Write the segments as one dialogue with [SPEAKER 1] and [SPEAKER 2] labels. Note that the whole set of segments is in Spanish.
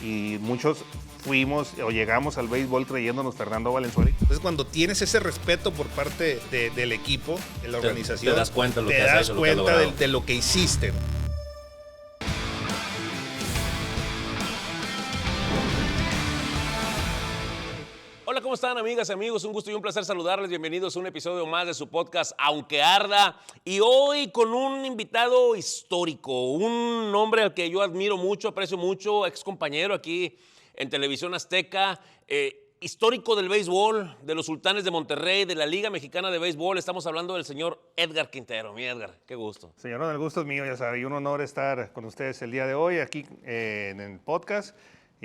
[SPEAKER 1] y muchos fuimos o llegamos al béisbol creyéndonos Fernando Valenzuela. Entonces, cuando tienes ese respeto por parte del equipo, de la organización,
[SPEAKER 2] te das cuenta de lo que has hecho,
[SPEAKER 1] de lo que hiciste.
[SPEAKER 2] Hola, ¿cómo están, amigas y amigos? Un gusto y un placer saludarles. Bienvenidos a un episodio más de su podcast Aunque Arda. Y hoy con un invitado histórico, un hombre al que yo admiro mucho, aprecio mucho, ex compañero aquí en Televisión Azteca, histórico del béisbol, de los Sultanes de Monterrey, de la Liga Mexicana de Béisbol. Estamos hablando del señor Edgar Quintero. Mi Edgar, qué gusto.
[SPEAKER 1] Señor, el gusto es mío, ya sabe, y un honor estar con ustedes el día de hoy aquí en el podcast.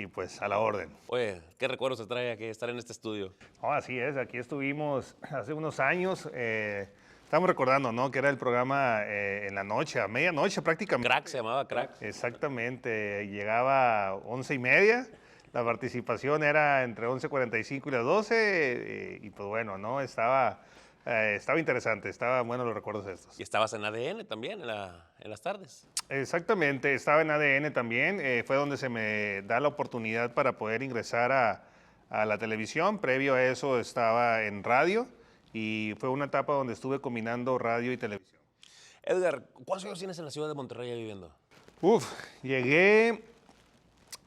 [SPEAKER 1] Y pues a la orden.
[SPEAKER 2] Oye, ¿qué recuerdos te trae aquí estar en este estudio?
[SPEAKER 1] Oh, así es, aquí estuvimos hace unos años. Estamos recordando, ¿no? Que era el programa en la noche, a medianoche prácticamente.
[SPEAKER 2] Crack, se llamaba Crack.
[SPEAKER 1] Exactamente, llegaba a 11:30. La participación era entre 11:45 y las 12. Y pues bueno, ¿no? Estaba interesante, estaban buenos los recuerdos estos.
[SPEAKER 2] Y estabas en ADN también, en las tardes.
[SPEAKER 1] Exactamente, estaba en ADN también, fue donde se me da la oportunidad para poder ingresar a la televisión. Previo a eso estaba en radio y fue una etapa donde estuve combinando radio y televisión.
[SPEAKER 2] Edgar, ¿cuántos años tienes en la ciudad de Monterrey viviendo?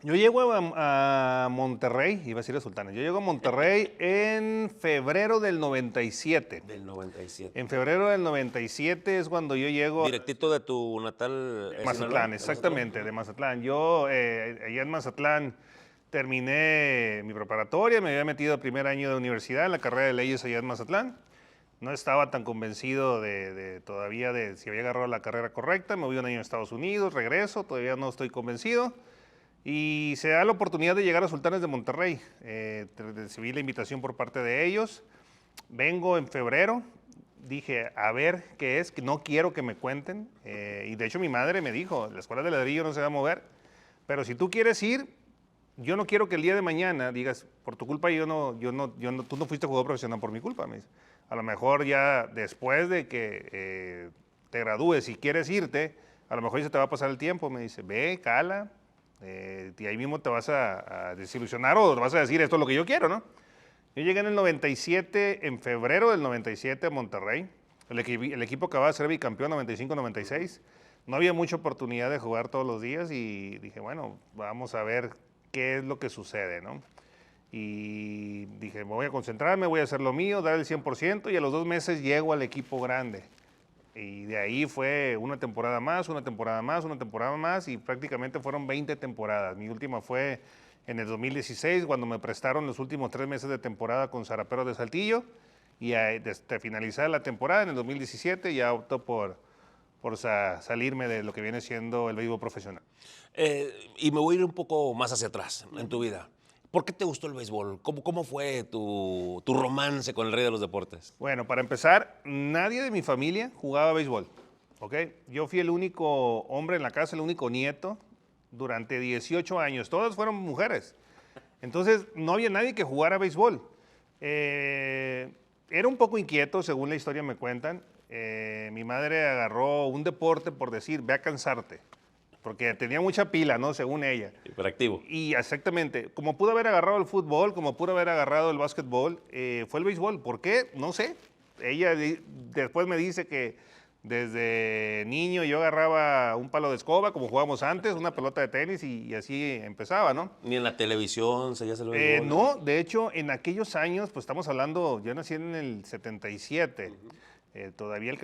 [SPEAKER 1] Yo llego a Monterrey, iba a decir a Sultanes, yo llego a Monterrey en febrero del 97.
[SPEAKER 2] Del 97.
[SPEAKER 1] En febrero del 97 es cuando yo llego.
[SPEAKER 2] Directito de tu natal.
[SPEAKER 1] Mazatlán, exactamente, de Mazatlán. Yo allá en Mazatlán terminé mi preparatoria, me había metido al primer año de universidad en la carrera de leyes allá en Mazatlán. No estaba tan convencido todavía de si había agarrado la carrera correcta. Me voy un año a Estados Unidos, regreso, todavía no estoy convencido. Y se da la oportunidad de llegar a Sultanes de Monterrey. Recibí la invitación por parte de ellos. Vengo en febrero. Dije, a ver qué es, que no quiero que me cuenten. Y de hecho mi madre me dijo, la escuela de ladrillo no se va a mover. Pero si tú quieres ir, yo no quiero que el día de mañana digas, por tu culpa tú no fuiste jugador profesional por mi culpa. Me dice. A lo mejor ya después de que te gradúes y quieres irte, a lo mejor ya se te va a pasar el tiempo. Me dice, ve, cala. Y ahí mismo te vas a desilusionar o te vas a decir esto es lo que yo quiero, ¿no? Yo llegué en el 97, en febrero del 97 a Monterrey. El equipo acababa de ser bicampeón 95-96. No había mucha oportunidad de jugar todos los días y dije, bueno, vamos a ver qué es lo que sucede, ¿no? Y dije, me voy a concentrarme, voy a hacer lo mío, dar el 100% y a los 2 meses llego al equipo grande. Y de ahí fue una temporada más, una temporada más, una temporada más y prácticamente fueron 20 temporadas. Mi última fue en el 2016 cuando me prestaron los últimos 3 meses de temporada con Zaraperos de Saltillo y desde finalizar la temporada en el 2017 ya opto por salirme de lo que viene siendo el béisbol profesional.
[SPEAKER 2] Y me voy a ir un poco más hacia atrás en tu vida. ¿Por qué te gustó el béisbol? ¿Cómo fue tu romance con el rey de los deportes?
[SPEAKER 1] Bueno, para empezar, nadie de mi familia jugaba béisbol, ¿ok? Yo fui el único hombre en la casa, el único nieto durante 18 años. Todas fueron mujeres. Entonces, no había nadie que jugara béisbol. Era un poco inquieto, según la historia me cuentan. Mi madre agarró un deporte por decir, ve a cansarte. Porque tenía mucha pila, ¿no? Según ella.
[SPEAKER 2] Hiperactivo.
[SPEAKER 1] Y exactamente, como pudo haber agarrado el fútbol, como pudo haber agarrado el básquetbol, fue el béisbol. ¿Por qué? No sé. Ella después me dice que desde niño yo agarraba un palo de escoba, como jugábamos antes, una pelota de tenis y así empezaba, ¿no?
[SPEAKER 2] ¿Ni en la televisión seguías el béisbol?
[SPEAKER 1] No, de hecho, en aquellos años, pues estamos hablando, yo nací en el 77. Todavía el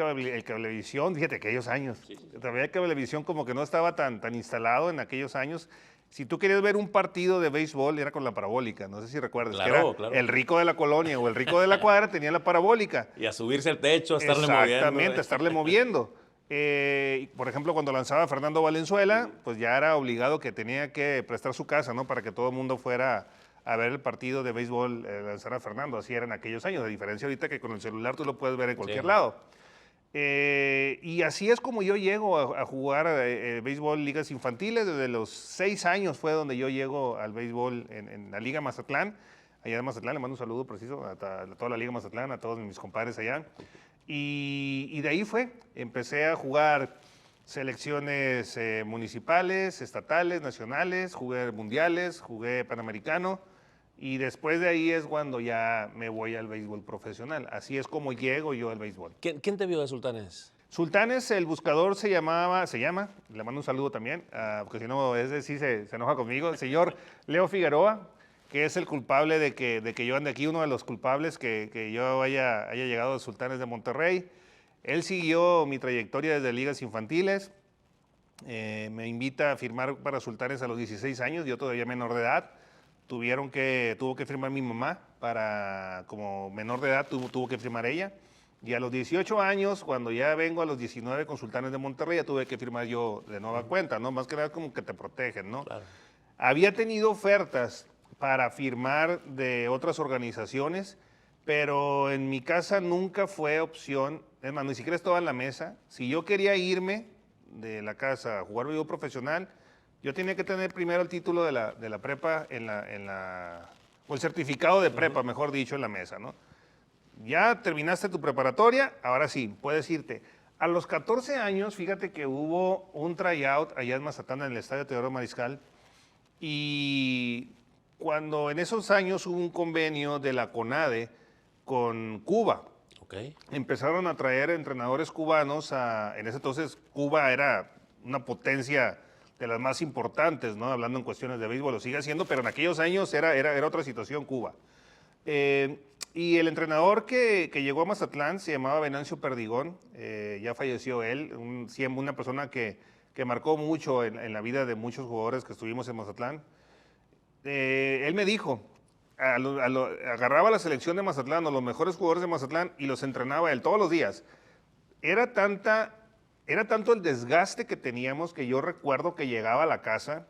[SPEAKER 1] cablevisión, fíjate, aquellos años, todavía el cablevisión como que no estaba tan instalado en aquellos años. Si tú querías ver un partido de béisbol, era con la parabólica, no sé si recuerdas.
[SPEAKER 2] Claro, claro.
[SPEAKER 1] El rico de la colonia o el rico de la cuadra tenía la parabólica.
[SPEAKER 2] Y a subirse al techo, a estarle moviendo.
[SPEAKER 1] Exactamente, a estarle moviendo. Por ejemplo, cuando lanzaba Fernando Valenzuela, pues ya era obligado que tenía que prestar su casa, ¿no? Para que todo el mundo fuera a ver el partido de béisbol lanzar a Fernando. Así era en aquellos años, a diferencia ahorita que con el celular tú lo puedes ver en cualquier lado. Y así es como yo llego a jugar béisbol ligas infantiles. Desde los 6 años fue donde yo llego al béisbol en la Liga Mazatlán. Allá en Mazatlán, le mando un saludo preciso a toda la Liga Mazatlán, a todos mis compadres allá. Y de ahí empecé a jugar selecciones municipales, estatales, nacionales, jugué mundiales, jugué panamericano y después de ahí es cuando ya me voy al béisbol profesional. Así es como llego yo al béisbol.
[SPEAKER 2] ¿Quién te vio de Sultanes?
[SPEAKER 1] Sultanes, el buscador se llama, le mando un saludo también, porque si no, ese sí se enoja conmigo, el señor Leo Figueroa, que es el culpable de que yo ande aquí, uno de los culpables que yo haya llegado a Sultanes de Monterrey. Él siguió mi trayectoria desde ligas infantiles, me invita a firmar para Sultanes a los 16 años, yo todavía menor de edad. Tuvo que firmar mi mamá, como menor de edad tuvo que firmar ella. Y a los 18 años, cuando ya vengo a los 19 con Sultanes de Monterrey, ya tuve que firmar yo de nueva cuenta, ¿no? Más que nada como que te protegen, ¿no?
[SPEAKER 2] Claro.
[SPEAKER 1] Había tenido ofertas para firmar de otras organizaciones, pero en mi casa nunca fue opción, es más, ni siquiera estaba en la mesa. Si yo quería irme de la casa a jugar béisbol profesional, yo tenía que tener primero el título de la prepa o el certificado de prepa, mejor dicho, en la mesa, ¿no? Ya terminaste tu preparatoria, ahora sí, puedes irte. A los 14 años, fíjate que hubo un tryout allá en Mazatlán, en el Estadio Teodoro Mariscal, y cuando en esos años hubo un convenio de la CONADE con Cuba,
[SPEAKER 2] Okay.
[SPEAKER 1] empezaron a traer entrenadores cubanos. En ese entonces Cuba era una potencia de las más importantes, ¿no? Hablando en cuestiones de béisbol, lo sigue siendo, pero en aquellos años era otra situación Cuba. Y el entrenador que llegó a Mazatlán se llamaba Venancio Perdigón, ya falleció él, una persona que marcó mucho en la vida de muchos jugadores que estuvimos en Mazatlán. Él me dijo, agarraba la selección de Mazatlán, o los mejores jugadores de Mazatlán, y los entrenaba él todos los días. Era tanto el desgaste que teníamos que yo recuerdo que llegaba a la casa,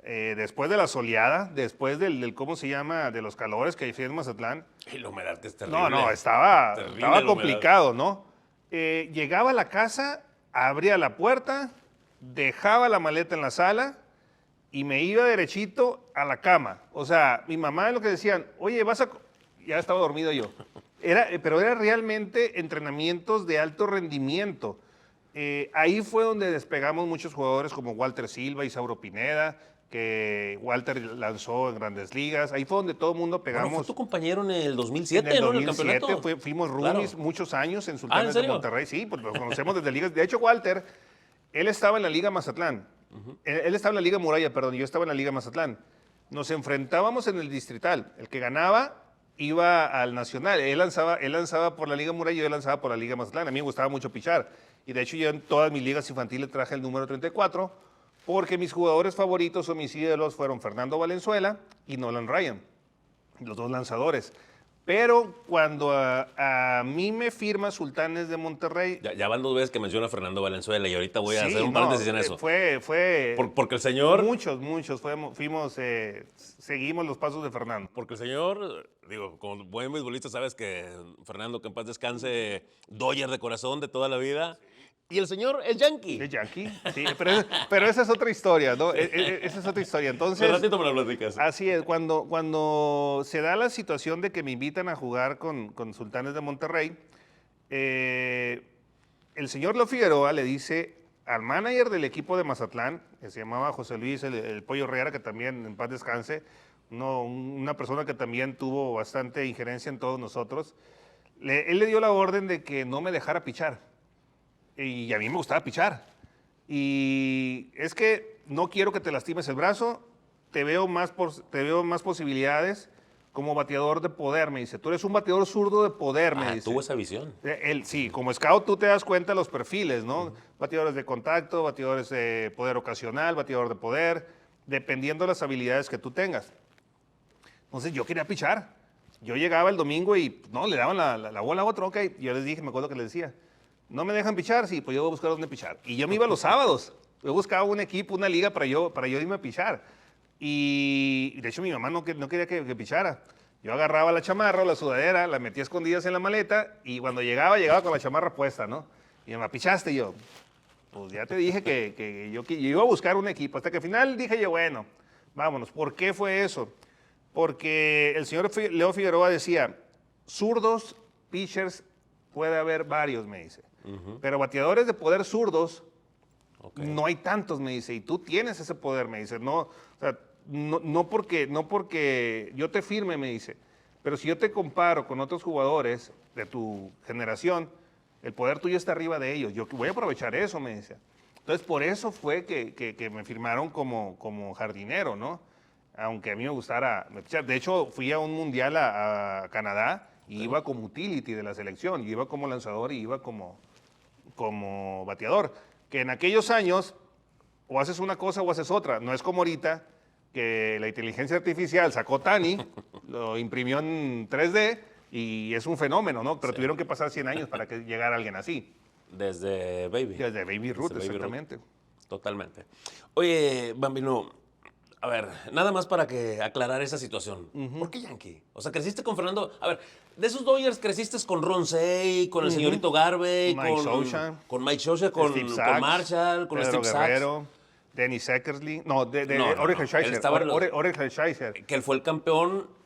[SPEAKER 1] después de la soleada, después ¿cómo se llama?, de los calores que hay en Mazatlán.
[SPEAKER 2] Y la humedad que es terrible.
[SPEAKER 1] No, estaba
[SPEAKER 2] Terrible
[SPEAKER 1] complicado, ¿no? Llegaba a la casa, abría la puerta, dejaba la maleta en la sala y me iba derechito a la cama. O sea, mi mamá es lo que decían, oye, ya estaba dormido yo. Pero era realmente entrenamientos de alto rendimiento. Ahí fue donde despegamos muchos jugadores como Walter Silva y Sauro Pineda, que Walter lanzó en Grandes Ligas. Ahí fue donde todo el mundo pegamos.
[SPEAKER 2] Bueno, fue tu compañero en el 2007,
[SPEAKER 1] en el
[SPEAKER 2] ¿no?
[SPEAKER 1] 2007,
[SPEAKER 2] En el campeonato.
[SPEAKER 1] Fuimos roomies
[SPEAKER 2] Claro.
[SPEAKER 1] muchos años en
[SPEAKER 2] ¿en
[SPEAKER 1] Sultanes de
[SPEAKER 2] serio?
[SPEAKER 1] Monterrey. Sí, pues lo conocemos desde ligas. De hecho, Walter, él estaba en la Liga Mazatlán. Él estaba en la Liga Muralla, perdón, yo estaba en la Liga Mazatlán. Nos enfrentábamos en el distrital. El que ganaba iba al nacional. Él lanzaba por la Liga Muralla y yo lanzaba por la Liga Mazatlán. A mí me gustaba mucho pichar. Y de hecho yo en todas mis ligas infantiles traje el número 34 porque mis jugadores favoritos o mis ídolos fueron Fernando Valenzuela y Nolan Ryan, los dos lanzadores. Pero cuando a mí me firma Sultanes de Monterrey...
[SPEAKER 2] Ya van 2 veces que menciona a Fernando Valenzuela y ahorita voy a hacer un
[SPEAKER 1] no,
[SPEAKER 2] paréntesis en eso.
[SPEAKER 1] Porque
[SPEAKER 2] el señor...
[SPEAKER 1] Muchos seguimos los pasos de Fernando.
[SPEAKER 2] Porque el señor, digo, como buen beisbolista sabes que Fernando, que en paz descanse, Dodger de corazón de toda la vida. Y el señor, el Yankee.
[SPEAKER 1] El Yankee, sí, pero esa es otra historia, ¿no? Esa es otra historia. Entonces,
[SPEAKER 2] Un ratito me lo platicas.
[SPEAKER 1] así es, cuando se da la situación de que me invitan a jugar con Sultanes de Monterrey, el señor Leo Figueroa le dice al manager del equipo de Mazatlán, que se llamaba José Luis el Pollo Herrera, que también en paz descanse, una persona que también tuvo bastante injerencia en todos nosotros, él le dio la orden de que no me dejara pichar. Y a mí me gustaba pichar. Y es que no quiero que te lastimes el brazo, te veo más posibilidades como bateador de poder, me dice. Tú eres un bateador zurdo de poder, me dice.
[SPEAKER 2] Tuvo esa visión.
[SPEAKER 1] Sí, como scout tú te das cuenta de los perfiles, ¿no? Bateadores de contacto, bateadores de poder ocasional, bateador de poder, dependiendo de las habilidades que tú tengas. Entonces yo quería pichar. Yo llegaba el domingo y no, le daban la bola a otro, ok. Yo les dije, me acuerdo que les decía, ¿no me dejan pichar? Sí, pues yo voy a buscar dónde pichar. Y yo me iba los sábados. Yo buscaba un equipo, una liga para yo irme a pichar. Y de hecho mi mamá no quería que pichara. Yo agarraba la chamarra o la sudadera, la metía escondidas en la maleta y cuando llegaba con la chamarra puesta, ¿no? Y me pichaste y yo, pues ya te dije que yo iba a buscar un equipo. Hasta que al final dije yo, bueno, vámonos. ¿Por qué fue eso? Porque el señor Leo Figueroa decía, zurdos, pitchers, puede haber varios, me dice. Pero bateadores de poder zurdos
[SPEAKER 2] Ok.
[SPEAKER 1] No hay tantos, me dice, y tú tienes ese poder, me dice. No, o sea, no porque yo te firme, me dice, pero si yo te comparo con otros jugadores de tu generación, el poder tuyo está arriba de ellos. Yo voy a aprovechar eso, me dice. Entonces, por eso fue que me firmaron como jardinero, ¿no? Aunque a mí me gustara. De hecho, fui a un mundial a Canadá y iba como utility de la selección. Yo iba como lanzador y iba como bateador. Que en aquellos años, o haces una cosa o haces otra. No es como ahorita, que la inteligencia artificial sacó Tani, lo imprimió en 3D y es un fenómeno, ¿no? Pero tuvieron que pasar 100 años para que llegara alguien así.
[SPEAKER 2] Desde Baby.
[SPEAKER 1] Desde Baby Ruth,
[SPEAKER 2] Desde Baby Ruth.
[SPEAKER 1] exactamente.
[SPEAKER 2] Totalmente. Oye, Bambino, a ver, nada más para que aclarar esa situación. ¿Por qué Yankee? O sea, creciste con Fernando. A ver, de esos Dodgers creciste con Ron Cey, con el señorito Garvey,
[SPEAKER 1] Mike Scioscia.
[SPEAKER 2] con Mike Scioscia, con
[SPEAKER 1] Steve Sax,
[SPEAKER 2] Marshall, con
[SPEAKER 1] Pedro
[SPEAKER 2] Steve Sax.
[SPEAKER 1] Guerrero, Dennis Eckersley. No, de
[SPEAKER 2] No,
[SPEAKER 1] Orel
[SPEAKER 2] Él
[SPEAKER 1] Hershiser.
[SPEAKER 2] estaba en los-
[SPEAKER 1] Orel Hershiser.
[SPEAKER 2] Que él fue el campeón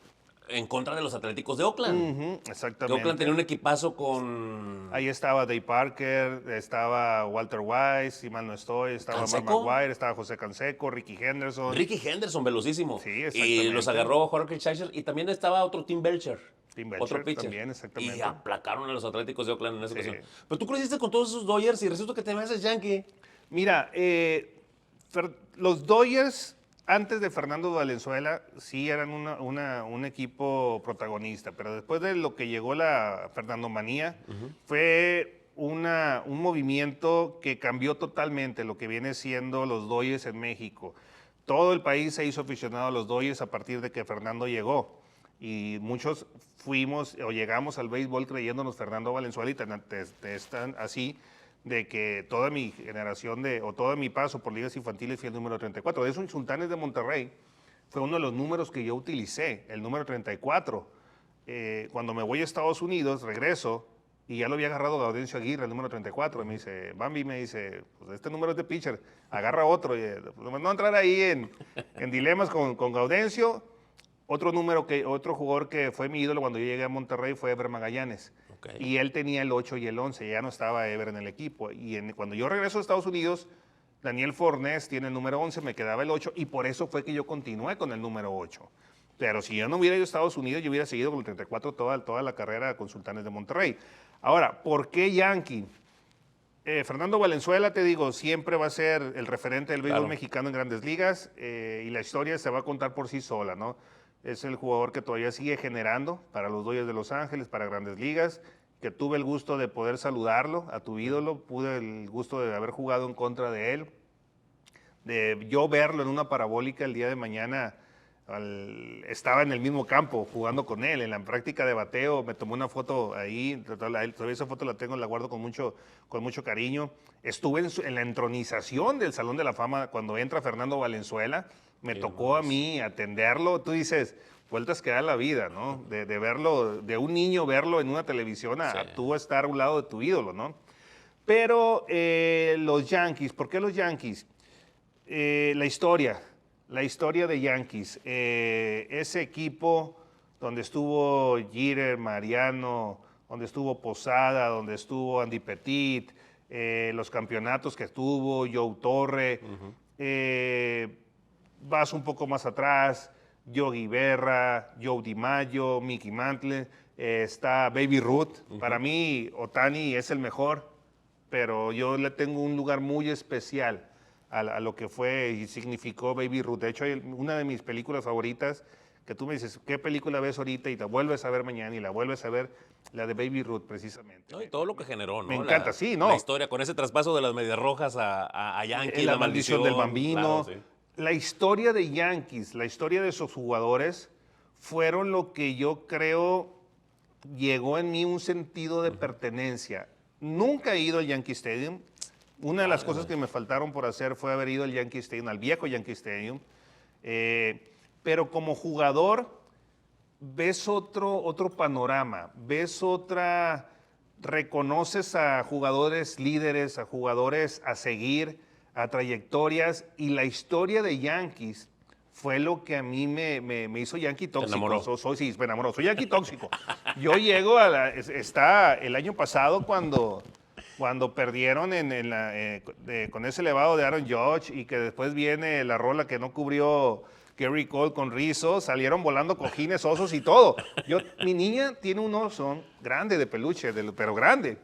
[SPEAKER 2] en contra de los Atléticos de Oakland. Que
[SPEAKER 1] Exactamente.
[SPEAKER 2] Oakland tenía un equipazo con...
[SPEAKER 1] Ahí estaba Dave Parker, estaba Walter Weiss, si mal no estoy, estaba Mark
[SPEAKER 2] ¿Canseco?
[SPEAKER 1] McGuire, estaba José Canseco, Ricky Henderson.
[SPEAKER 2] Ricky Henderson, velocísimo.
[SPEAKER 1] Sí,
[SPEAKER 2] Y
[SPEAKER 1] exactamente.
[SPEAKER 2] los agarró Jorge Scheicher. Y también estaba otro Tim Belcher.
[SPEAKER 1] Tim Belcher
[SPEAKER 2] Otro pitcher.
[SPEAKER 1] también, exactamente.
[SPEAKER 2] Y aplacaron a los Atléticos de Oakland en esa
[SPEAKER 1] Sí.
[SPEAKER 2] ocasión. Pero tú creciste con todos esos Dodgers y resulta que te me haces Yankee.
[SPEAKER 1] Mira, los Dodgers, antes de Fernando Valenzuela, sí eran un equipo protagonista, pero después de lo que llegó la Fernandomanía, fue un movimiento que cambió totalmente lo que viene siendo los Dodgers en México. Todo el país se hizo aficionado a los Dodgers a partir de que Fernando llegó. Y muchos fuimos o llegamos al béisbol creyéndonos Fernando Valenzuela y tan así de que toda mi generación o todo mi paso por ligas infantiles fui el número 34. De eso en Sultanes de Monterrey fue uno de los números que yo utilicé, el número 34. Cuando me voy a Estados Unidos, regreso y ya lo había agarrado Gaudencio Aguirre, el número 34. Y me dice, Bambi, me dice, pues este número es de pitcher, agarra otro. Y, no entrar ahí en dilemas con Gaudencio. Otro jugador que fue mi ídolo cuando yo llegué a Monterrey fue Ever Magallanes.
[SPEAKER 2] Okay.
[SPEAKER 1] Y él tenía el 8 y el 11, ya no estaba Ever en el equipo. Y cuando yo regreso a Estados Unidos, Daniel Fornés tiene el número 11, me quedaba el 8, y por eso fue que yo continué con el número 8. Pero si yo no hubiera ido a Estados Unidos, yo hubiera seguido con el 34 toda la carrera con Sultanes de Monterrey. Ahora, ¿por qué Yankee? Fernando Valenzuela, te digo, siempre va a ser el referente del béisbol mexicano en Grandes Ligas, y la historia se va a contar por sí sola, ¿no? Es el jugador que todavía sigue generando para los Dodgers de Los Ángeles, para Grandes Ligas, que tuve el gusto de poder saludarlo, a tu ídolo, pude el gusto de haber jugado en contra de él, de yo verlo en una parabólica el día de mañana. Estaba en el mismo campo jugando con él, en la práctica de bateo, me tomó una foto ahí, todavía esa foto la tengo, la guardo con mucho cariño. Estuve en la entronización del Salón de la Fama cuando entra Fernando Valenzuela, me tocó a mí atenderlo. Tú dices, vueltas que da la vida, ¿no? De verlo, de un niño verlo en una televisión a tú estar a un lado de tu ídolo, ¿no? Pero los Yankees, ¿por qué los Yankees? La historia de Yankees, ese equipo donde estuvo Jeter, Mariano, donde estuvo Posada, donde estuvo Andy Pettit, los campeonatos que tuvo, Joe Torre, vas un poco más atrás, Yogi Berra, Joe DiMaggio, Mickey Mantle, está Baby Ruth. Para mí, Ohtani es el mejor, pero yo le tengo un lugar muy especial a lo que fue y significó Baby Ruth. De hecho, hay una de mis películas favoritas que tú me dices, ¿qué película ves ahorita? Y la vuelves a ver mañana y la vuelves a ver, la de Baby Ruth, precisamente.
[SPEAKER 2] No, y todo lo que generó, ¿no?
[SPEAKER 1] Me encanta, sí, ¿no?
[SPEAKER 2] La historia con ese traspaso de las Medias Rojas a Yankees,
[SPEAKER 1] La maldición del Bambino.
[SPEAKER 2] Claro, sí.
[SPEAKER 1] La historia de Yankees, la historia de esos jugadores, fueron lo que yo creo llegó en mí un sentido de pertenencia. Nunca he ido al Yankee Stadium. Una de las cosas que me faltaron por hacer fue haber ido al Yankee Stadium, al viejo Yankee Stadium. Pero como jugador ves otro panorama, reconoces a jugadores líderes, a jugadores a seguir, a trayectorias, y la historia de Yankees fue lo que a mí me hizo Yankee tóxico.
[SPEAKER 2] Te enamoró.
[SPEAKER 1] Sí, me enamoró. Soy Yankee tóxico. Yo llego está el año pasado cuando Cuando perdieron con ese elevado de Aaron Judge y que después viene la rola que no cubrió Gary Cole con Rizzo, salieron volando cojines, osos y todo. Mi niña tiene un oso grande de peluche, pero grande.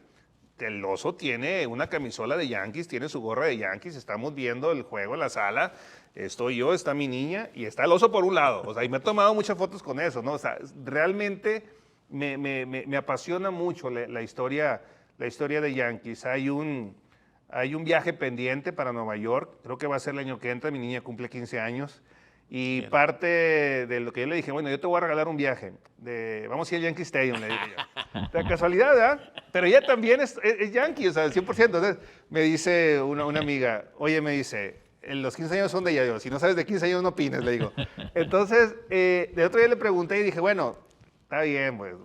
[SPEAKER 1] El oso tiene una camisola de Yankees, tiene su gorra de Yankees, estamos viendo el juego en la sala, estoy yo, está mi niña y está el oso por un lado. O sea, y me he tomado muchas fotos con eso, ¿no? O sea, realmente me apasiona mucho la historia de Yankees. Hay un viaje pendiente para Nueva York, creo que va a ser el año que entra, mi niña cumple 15 años. Y
[SPEAKER 2] Bien.
[SPEAKER 1] parte de lo que yo le dije, bueno, yo te voy a regalar un viaje. Vamos a ir al Yankee Stadium, le dije yo. De casualidad, ¿verdad? Pero ella también es Yankee, o sea, 100%. Entonces me dice una amiga, oye, me dice, los 15 años son de ella. Yo, si no sabes de 15 años no opines, le digo. Entonces, de otro día le pregunté y dije, bueno, está bien, pues,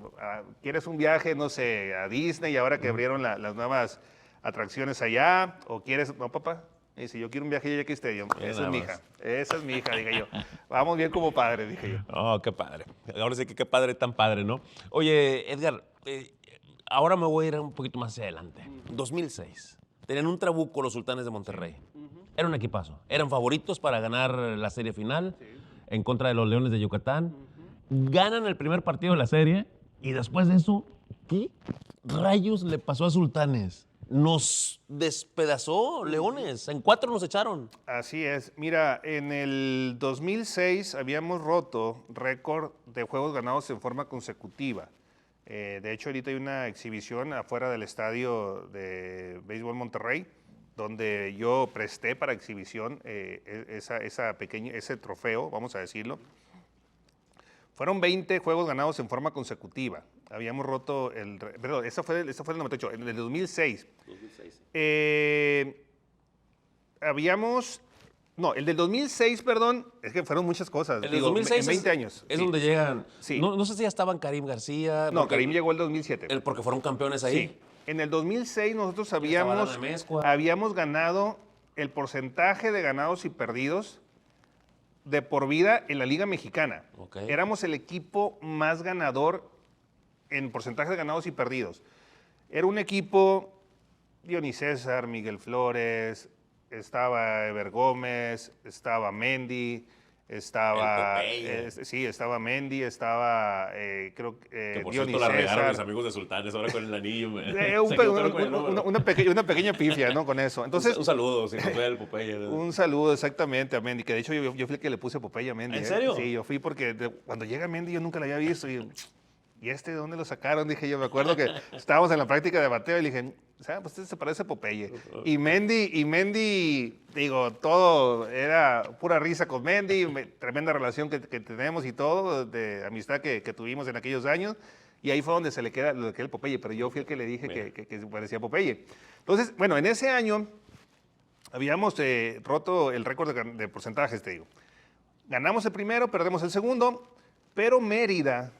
[SPEAKER 1] ¿quieres un viaje, no sé, a Disney ahora que abrieron las nuevas atracciones allá? ¿O quieres, no, papá? Y dice, yo quiero un viaje a Yankee Stadium. Esa es mi hija. Esa es mi hija, dije yo. Vamos bien como padres, dije yo.
[SPEAKER 2] Oh, qué padre. Ahora sí que qué padre tan padre, ¿no? Oye, Edgar, ahora me voy a ir un poquito más hacia adelante. 2006. Tenían un trabuco los Sultanes de Monterrey. Era un equipazo. Eran favoritos para ganar la serie final en contra de los Leones de Yucatán. Ganan el primer partido de la serie y después de eso, ¿qué rayos le pasó a Sultanes? Nos despedazó Leones. En 4 nos echaron.
[SPEAKER 1] Así es. Mira, en el 2006 habíamos roto récord de juegos ganados en forma consecutiva. De hecho, ahorita hay una exhibición afuera del estadio de béisbol Monterrey, donde yo presté para exhibición ese trofeo, vamos a decirlo. Fueron 20 juegos ganados en forma consecutiva. Habíamos roto perdón, ese fue el 98, en el 2006. El del 2006, perdón, es que fueron muchas cosas.
[SPEAKER 2] El del 2006
[SPEAKER 1] en 20 años.
[SPEAKER 2] Es
[SPEAKER 1] sí.
[SPEAKER 2] donde llegan.
[SPEAKER 1] Sí.
[SPEAKER 2] No sé si ya estaban Karim García.
[SPEAKER 1] No, Karim llegó el 2007.
[SPEAKER 2] Porque fueron campeones ahí.
[SPEAKER 1] Sí. En el 2006 nosotros
[SPEAKER 2] estaba Adán Amezcua.
[SPEAKER 1] habíamos ganado el porcentaje de ganados y perdidos de por vida en la Liga Mexicana.
[SPEAKER 2] Okay.
[SPEAKER 1] Éramos el equipo más ganador en porcentaje de ganados y perdidos. Era un equipo, Dionis César, Miguel Flores, estaba Ever Gómez, estaba Mendy, estaba... estaba Mendy, estaba
[SPEAKER 2] creo que por
[SPEAKER 1] Dionis
[SPEAKER 2] cierto la regaron
[SPEAKER 1] César.
[SPEAKER 2] mis amigos de Sultanes ahora con el anillo.
[SPEAKER 1] Una pequeña pifia, ¿no? Con eso. Entonces,
[SPEAKER 2] un saludo, si nos ve el Popeye.
[SPEAKER 1] un saludo exactamente a Mendy, que de hecho yo fui el que le puse Popeye a Mendy.
[SPEAKER 2] ¿En serio?
[SPEAKER 1] Sí, yo fui porque cuando llega Mendy yo nunca la había visto. ¿Y de dónde lo sacaron? Dije yo, me acuerdo que estábamos en la práctica de bateo y le dije, ¿sabes? Pues este se parece a Popeye. Y Mendy, digo, todo era pura risa con Mendy, tremenda relación que tenemos y todo, de amistad que tuvimos en aquellos años. Y ahí fue donde se le queda el Popeye, pero yo fui el que le dije que se parecía a Popeye. Entonces, bueno, en ese año habíamos roto el récord de porcentajes, te digo. Ganamos el primero, perdemos el segundo, pero Mérida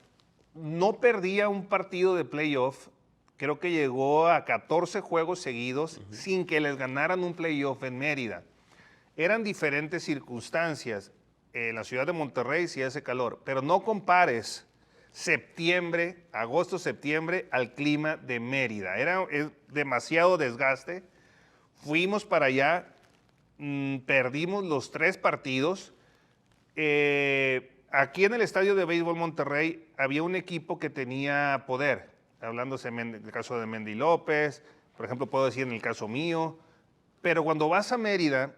[SPEAKER 1] no perdía un partido de playoff. Creo que llegó a 14 juegos seguidos sin que les ganaran un playoff en Mérida. Eran diferentes circunstancias. En la ciudad de Monterrey sí hace calor, pero no compares agosto, septiembre al clima de Mérida. Es demasiado desgaste. Fuimos para allá, perdimos los 3 partidos. Aquí en el estadio de béisbol Monterrey había un equipo que tenía poder, hablándose del caso de Mendy López, por ejemplo, puedo decir en el caso mío, pero cuando vas a Mérida,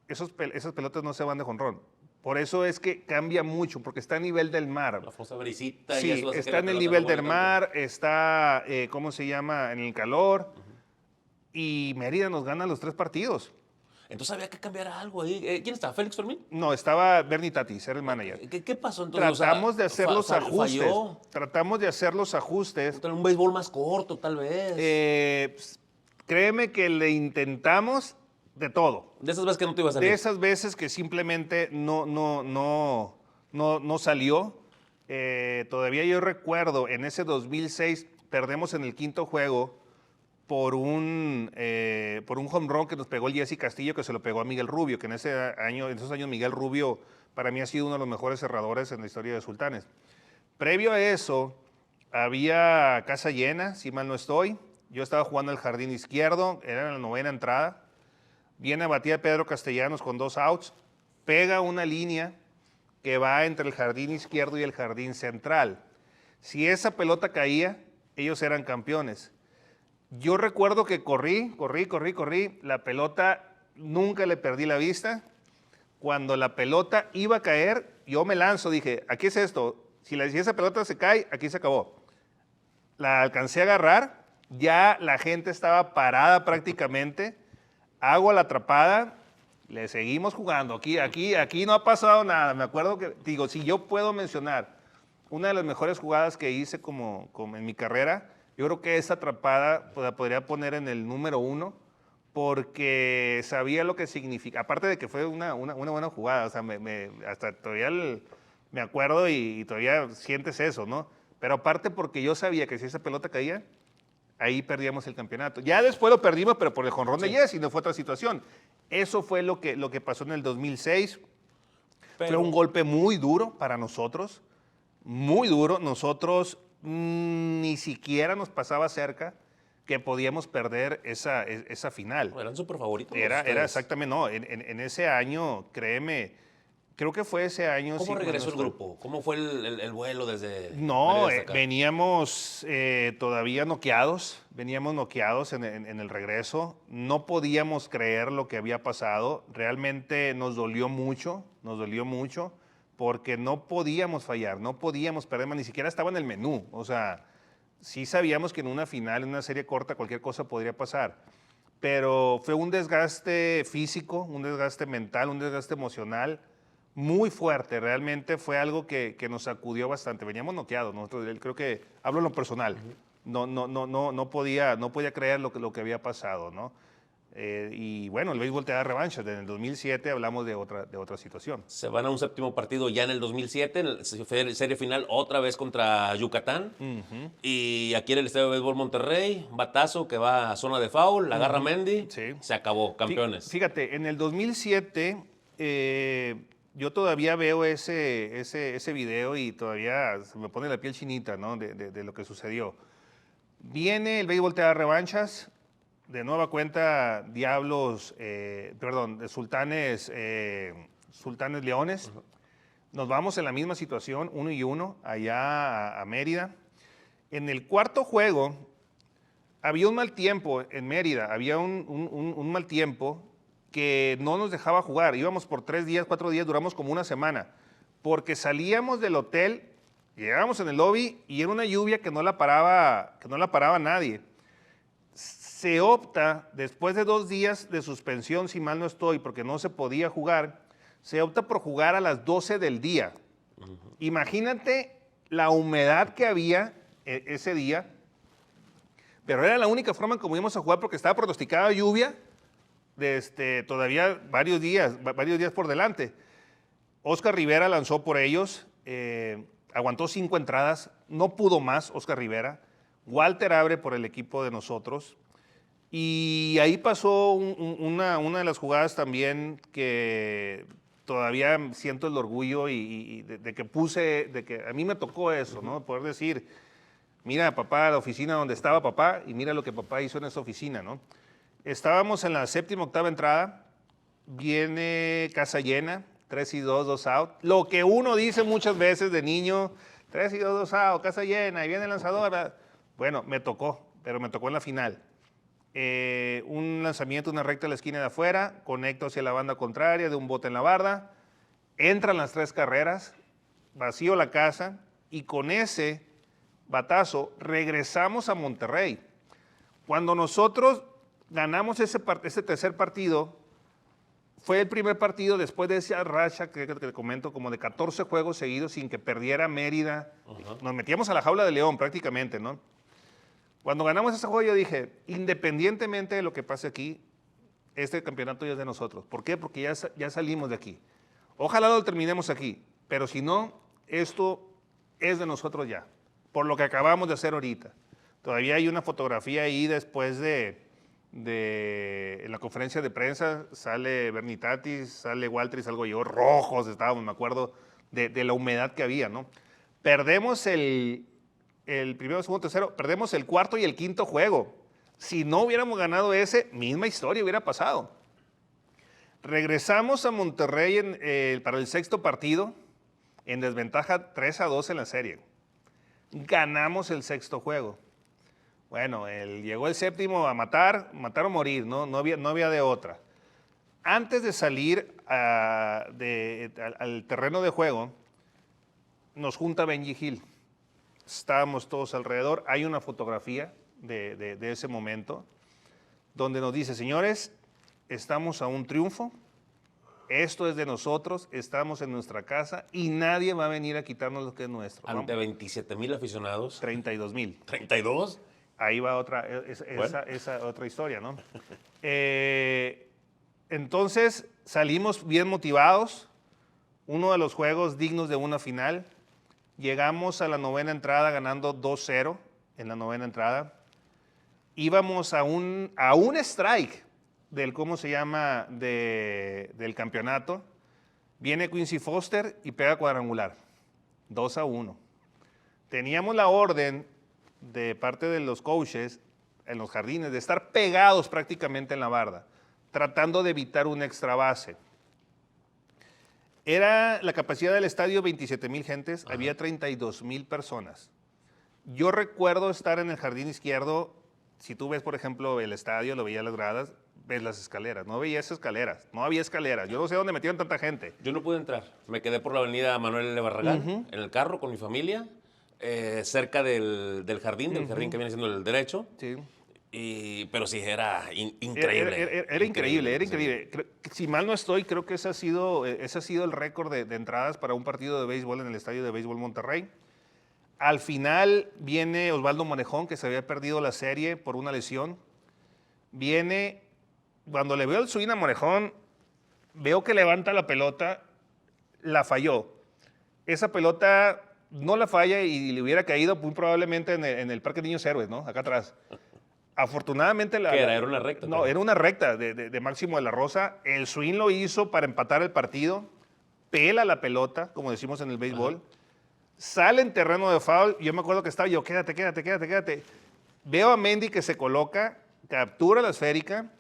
[SPEAKER 1] esas pelotas no se van de jonrón. Por eso es que cambia mucho, porque está a nivel del mar.
[SPEAKER 2] La fosa brisita.
[SPEAKER 1] Sí, está en el nivel del mar, está, ¿cómo se llama?, en el calor, y Mérida nos gana los 3 partidos.
[SPEAKER 2] Entonces había que cambiar algo ahí. ¿Quién estaba? ¿Félix Fermín?
[SPEAKER 1] No, estaba Bernie Tatis, era el manager.
[SPEAKER 2] ¿Qué pasó entonces?
[SPEAKER 1] Tratamos de hacer los ajustes.
[SPEAKER 2] Falló.
[SPEAKER 1] Tratamos de hacer los ajustes.
[SPEAKER 2] Un béisbol más corto, tal vez.
[SPEAKER 1] Créeme que le intentamos de todo.
[SPEAKER 2] De esas veces que no te iba a salir.
[SPEAKER 1] De esas veces que simplemente no salió. Todavía yo recuerdo, en ese 2006 perdemos en el 5º juego por un home run que nos pegó el Jesse Castillo, que se lo pegó a Miguel Rubio, que en esos años Miguel Rubio para mí ha sido uno de los mejores cerradores en la historia de Sultanes. Previo a eso, había casa llena, si mal no estoy, Yo estaba jugando el jardín izquierdo, era en la 9ª entrada. Viene a batir a Pedro Castellanos con 2 outs. Pega una línea que va entre el jardín izquierdo y el jardín central. Si esa pelota caía, ellos eran campeones. Yo recuerdo que corrí. La pelota, nunca le perdí la vista. Cuando la pelota iba a caer, yo me lanzo. Dije, aquí es esto. Si esa pelota se cae, aquí se acabó. La alcancé a agarrar. Ya la gente estaba parada prácticamente. Hago la atrapada. Le seguimos jugando. Aquí no ha pasado nada. Me acuerdo que, digo, si yo puedo mencionar una de las mejores jugadas que hice como en mi carrera, yo creo que esa atrapada la podría poner en el número 1 porque sabía lo que significa. Aparte de que fue una buena jugada, o sea, hasta todavía me acuerdo y todavía sientes eso, ¿no? Pero aparte porque yo sabía que si esa pelota caía, ahí perdíamos el campeonato. Ya después lo perdimos, pero por el jonrón de Jesse, no fue otra situación. Eso fue lo que pasó en el 2006. Fue un golpe muy duro para nosotros, muy duro. Nosotros ni siquiera nos pasaba cerca que podíamos perder esa final.
[SPEAKER 2] Eran súper favoritos.
[SPEAKER 1] Era exactamente, no, en ese año, créeme, creo que fue ese año.
[SPEAKER 2] ¿Cómo
[SPEAKER 1] sí,
[SPEAKER 2] regresó el grupo? ¿Cómo fue el vuelo desde
[SPEAKER 1] No,
[SPEAKER 2] Mérida hasta acá?
[SPEAKER 1] veníamos todavía noqueados, en el regreso. No podíamos creer lo que había pasado. Realmente nos dolió mucho, porque no podíamos fallar, no podíamos perder, ni siquiera estaba en el menú. O sea, sí sabíamos que en una final, en una serie corta, cualquier cosa podría pasar. Pero fue un desgaste físico, un desgaste mental, un desgaste emocional muy fuerte. Realmente fue algo que nos sacudió bastante. Veníamos noqueados. Nosotros, creo que, hablo en lo personal, no podía creer lo que había pasado, ¿no? Y bueno, el béisbol te da revancha. En el 2007 hablamos de otra situación.
[SPEAKER 2] Se van a un 7º partido ya en el 2007, en la serie final otra vez contra Yucatán. Y aquí en el Estadio de Béisbol Monterrey, batazo que va a zona de foul, la agarra Mendy,
[SPEAKER 1] Sí.
[SPEAKER 2] se acabó, campeones.
[SPEAKER 1] Fíjate, en el 2007 yo todavía veo ese video y todavía se me pone la piel chinita, ¿no? de lo que sucedió. Viene el béisbol te da revanchas. De nueva cuenta, Diablos, Sultanes Leones. Nos vamos en la misma situación, 1-1, allá a Mérida. En el cuarto juego, había un mal tiempo en Mérida, había un mal tiempo que no nos dejaba jugar. Íbamos por 3 días, 4 días, duramos como una semana, porque salíamos del hotel, llegábamos en el lobby y era una lluvia que no la paraba nadie. Se opta, después de 2 días de suspensión, si mal no estoy, porque no se podía jugar, se opta por jugar a las 12 del día. Imagínate la humedad que había ese día, pero era la única forma en cómo íbamos a jugar porque estaba pronosticada lluvia todavía varios días por delante. Oscar Rivera lanzó por ellos, aguantó 5 entradas, no pudo más Oscar Rivera. Walter abre por el equipo de nosotros. Y ahí pasó una de las jugadas también que todavía siento el orgullo de que a mí me tocó eso, ¿no? Poder decir, mira, papá, la oficina donde estaba papá y mira lo que papá hizo en esa oficina, ¿no? Estábamos en la 7ª, 8ª entrada, viene casa llena, 3-2, 2 out. Lo que uno dice muchas veces de niño, 3-2, 2 out, casa llena, y viene el lanzador. Bueno, me tocó, pero me tocó en la final. Un lanzamiento, una recta a la esquina de afuera, conecto hacia la banda contraria, de un bote en la barda, entran las 3 carreras, vacío la casa y con ese batazo regresamos a Monterrey. Cuando nosotros ganamos ese tercer partido, fue el primer partido después de esa racha que te comento, como de 14 juegos seguidos sin que perdiera Mérida. Nos metíamos a la jaula de León prácticamente, ¿no? Cuando ganamos ese juego yo dije, independientemente de lo que pase aquí, este campeonato ya es de nosotros. ¿Por qué? Porque ya salimos de aquí. Ojalá lo terminemos aquí, pero si no, esto es de nosotros ya, por lo que acabamos de hacer ahorita. Todavía hay una fotografía ahí después en la conferencia de prensa, sale Bernie Tatis, sale Walter y salgo yo, rojos estábamos, me acuerdo, de la humedad que había, ¿no? Perdemos el primero, segundo, tercero, perdemos el cuarto y el quinto juego. Si no hubiéramos ganado ese, misma historia hubiera pasado. Regresamos a Monterrey para el sexto partido, en desventaja 3-2 en la serie. Ganamos el sexto juego. Bueno, llegó el séptimo a matar o morir, no había de otra. Antes de salir al terreno de juego, nos junta Benji Hill. Estábamos todos alrededor. Hay una fotografía de ese momento donde nos dice, señores, estamos a un triunfo, esto es de nosotros, estamos en nuestra casa y nadie va a venir a quitarnos lo que es nuestro.
[SPEAKER 2] Ante 27,000 aficionados.
[SPEAKER 1] 32,000.
[SPEAKER 2] ¿32?
[SPEAKER 1] Ahí va esa otra historia, ¿no? Entonces salimos bien motivados, uno de los juegos dignos de una final. Llegamos a la novena entrada ganando 2-0 en la novena entrada. Íbamos a un strike del, ¿cómo se llama?, del campeonato. Viene Quincy Foster y pega cuadrangular, 2-1. Teníamos la orden de parte de los coaches en los jardines de estar pegados prácticamente en la barda, tratando de evitar un extra base. Era la capacidad del estadio 27,000 gentes, ajá, había 32,000 personas. Yo recuerdo estar en el jardín izquierdo, si tú ves, por ejemplo, el estadio, lo veías las gradas, ves las escaleras, no veías escaleras, no había escaleras, yo no sé dónde metieron tanta gente.
[SPEAKER 2] Yo no pude entrar, me quedé por la avenida Manuel L. Barragán, en el carro con mi familia, cerca del jardín, del jardín que viene siendo el derecho.
[SPEAKER 1] Sí.
[SPEAKER 2] Pero sí, era increíble.
[SPEAKER 1] Era increíble. Si mal no estoy, creo que ese ha sido el récord de entradas para un partido de béisbol en el Estadio de Béisbol Monterrey. Al final viene Osvaldo Monejón, que se había perdido la serie por una lesión. Viene, cuando le veo el swing a Monejón, veo que levanta la pelota, la falló. Esa pelota no la falla y le hubiera caído muy probablemente en el Parque Niños Héroes, ¿no? Acá atrás. Afortunadamente
[SPEAKER 2] ¿Era una recta?
[SPEAKER 1] No, era una recta de Máximo de la Rosa. El swing lo hizo para empatar el partido. Pela la pelota, como decimos en el béisbol. Ajá. Sale en terreno de foul. Yo me acuerdo que estaba yo, quédate. Veo a Mendy que se coloca, captura la esférica.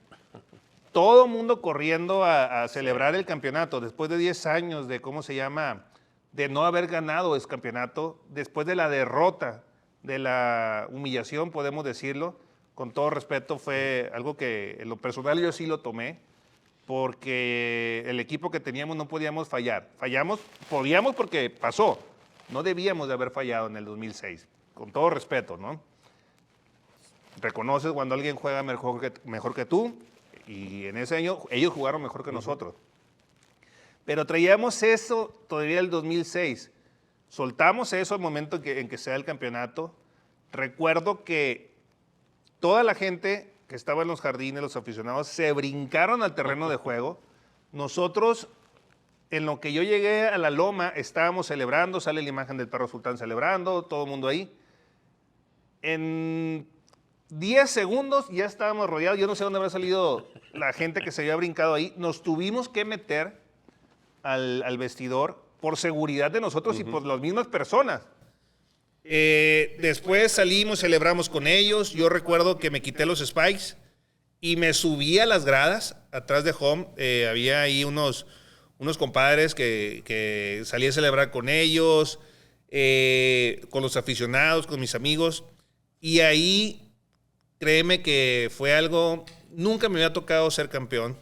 [SPEAKER 1] Todo el mundo corriendo a celebrar el campeonato después de 10 años de, ¿cómo se llama?, de no haber ganado ese campeonato, después de la derrota, de la humillación, podemos decirlo. Con todo respeto, fue algo que en lo personal yo sí lo tomé, porque el equipo que teníamos no podíamos fallar. Podíamos porque pasó. No debíamos de haber fallado en el 2006, con todo respeto, ¿no? Reconoces cuando alguien juega mejor que tú, y en ese año ellos jugaron mejor que nosotros. Pero traíamos eso todavía el 2006. Soltamos eso al momento en que se da el campeonato. Recuerdo que toda la gente que estaba en los jardines, los aficionados, se brincaron al terreno de juego. Nosotros, en lo que yo llegué a la loma, estábamos celebrando, sale la imagen del perro sultán celebrando, todo el mundo ahí. En 10 segundos ya estábamos rodeados, yo no sé dónde habrá salido la gente que se había brincado ahí. Nos tuvimos que meter al vestidor por seguridad de nosotros y por las mismas personas. Después salimos, celebramos con ellos. Yo recuerdo que me quité los spikes y me subí a las gradas atrás de home. Había ahí unos compadres que salí a celebrar con ellos, con los aficionados, con mis amigos. Y ahí, créeme que fue algo, nunca me había tocado ser campeón.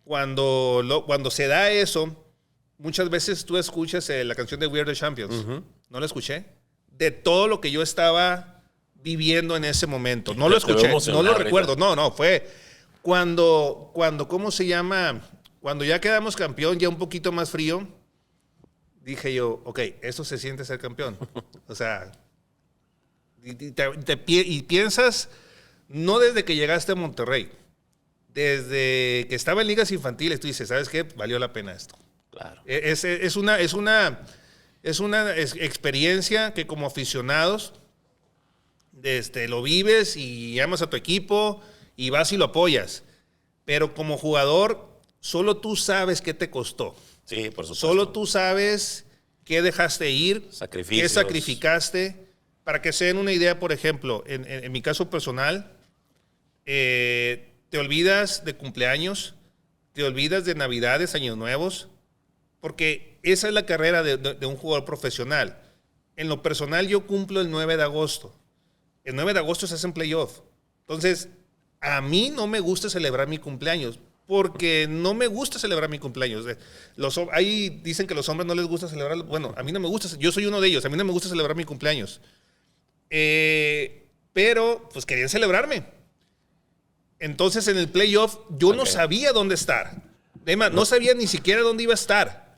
[SPEAKER 1] Cuando se da eso, muchas veces tú escuchas la canción de We Are the Champions. No la escuché. De todo lo que yo estaba viviendo en ese momento. No lo escuché, no lo recuerdo. No, fue cuando, ¿cómo se llama? Cuando ya quedamos campeón, ya un poquito más frío, dije yo, ok, eso se siente ser campeón. O sea, y piensas, no desde que llegaste a Monterrey, desde que estaba en ligas infantiles, tú dices, ¿sabes qué? Valió la pena esto.
[SPEAKER 2] Claro.
[SPEAKER 1] Es una experiencia que como aficionados lo vives y amas a tu equipo y vas y lo apoyas. Pero como jugador, solo tú sabes qué te costó.
[SPEAKER 2] Sí, por supuesto.
[SPEAKER 1] Solo tú sabes qué dejaste ir, qué sacrificaste. Para que se den una idea, por ejemplo, en mi caso personal, te olvidas de cumpleaños, te olvidas de Navidades, Años Nuevos, porque esa es la carrera de un jugador profesional. En lo personal, yo cumplo el 9 de agosto. El 9 de agosto se hacen playoff. Entonces, a mí no me gusta celebrar mi cumpleaños, porque no me gusta celebrar mi cumpleaños. Ahí dicen que a los hombres no les gusta celebrar. Bueno, a mí no me gusta, yo soy uno de ellos, a mí no me gusta celebrar mi cumpleaños. Pero, pues querían celebrarme. Entonces, en el playoff, yo no sabía dónde estar. Además, no sabía ni siquiera dónde iba a estar.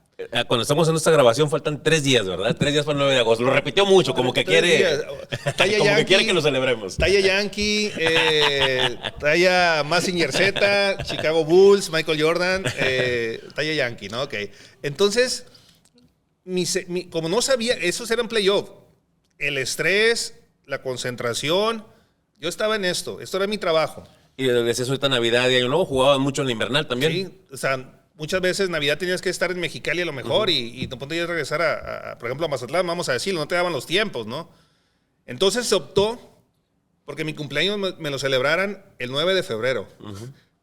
[SPEAKER 2] Cuando estamos en esta grabación faltan 3 días, ¿verdad? 3 días para el 9 de agosto. Lo repitió mucho, como que quiere... como que quiere que lo celebremos.
[SPEAKER 1] Talla Yankee, talla Mazinger Z, Chicago Bulls, Michael Jordan, talla Yankee, ¿no? Ok. Entonces, como no sabía, esos eran playoff. El estrés, la concentración, yo estaba en esto era mi trabajo.
[SPEAKER 2] Y decías ahorita Navidad y Año Nuevo, jugaban mucho en la invernal también.
[SPEAKER 1] Sí, o sea, muchas veces Navidad tenías que estar en Mexicali a lo mejor y no podías regresar por ejemplo, a Mazatlán, vamos a decirlo, no te daban los tiempos, ¿no? Entonces se optó porque mi cumpleaños me lo celebraran el 9 de febrero.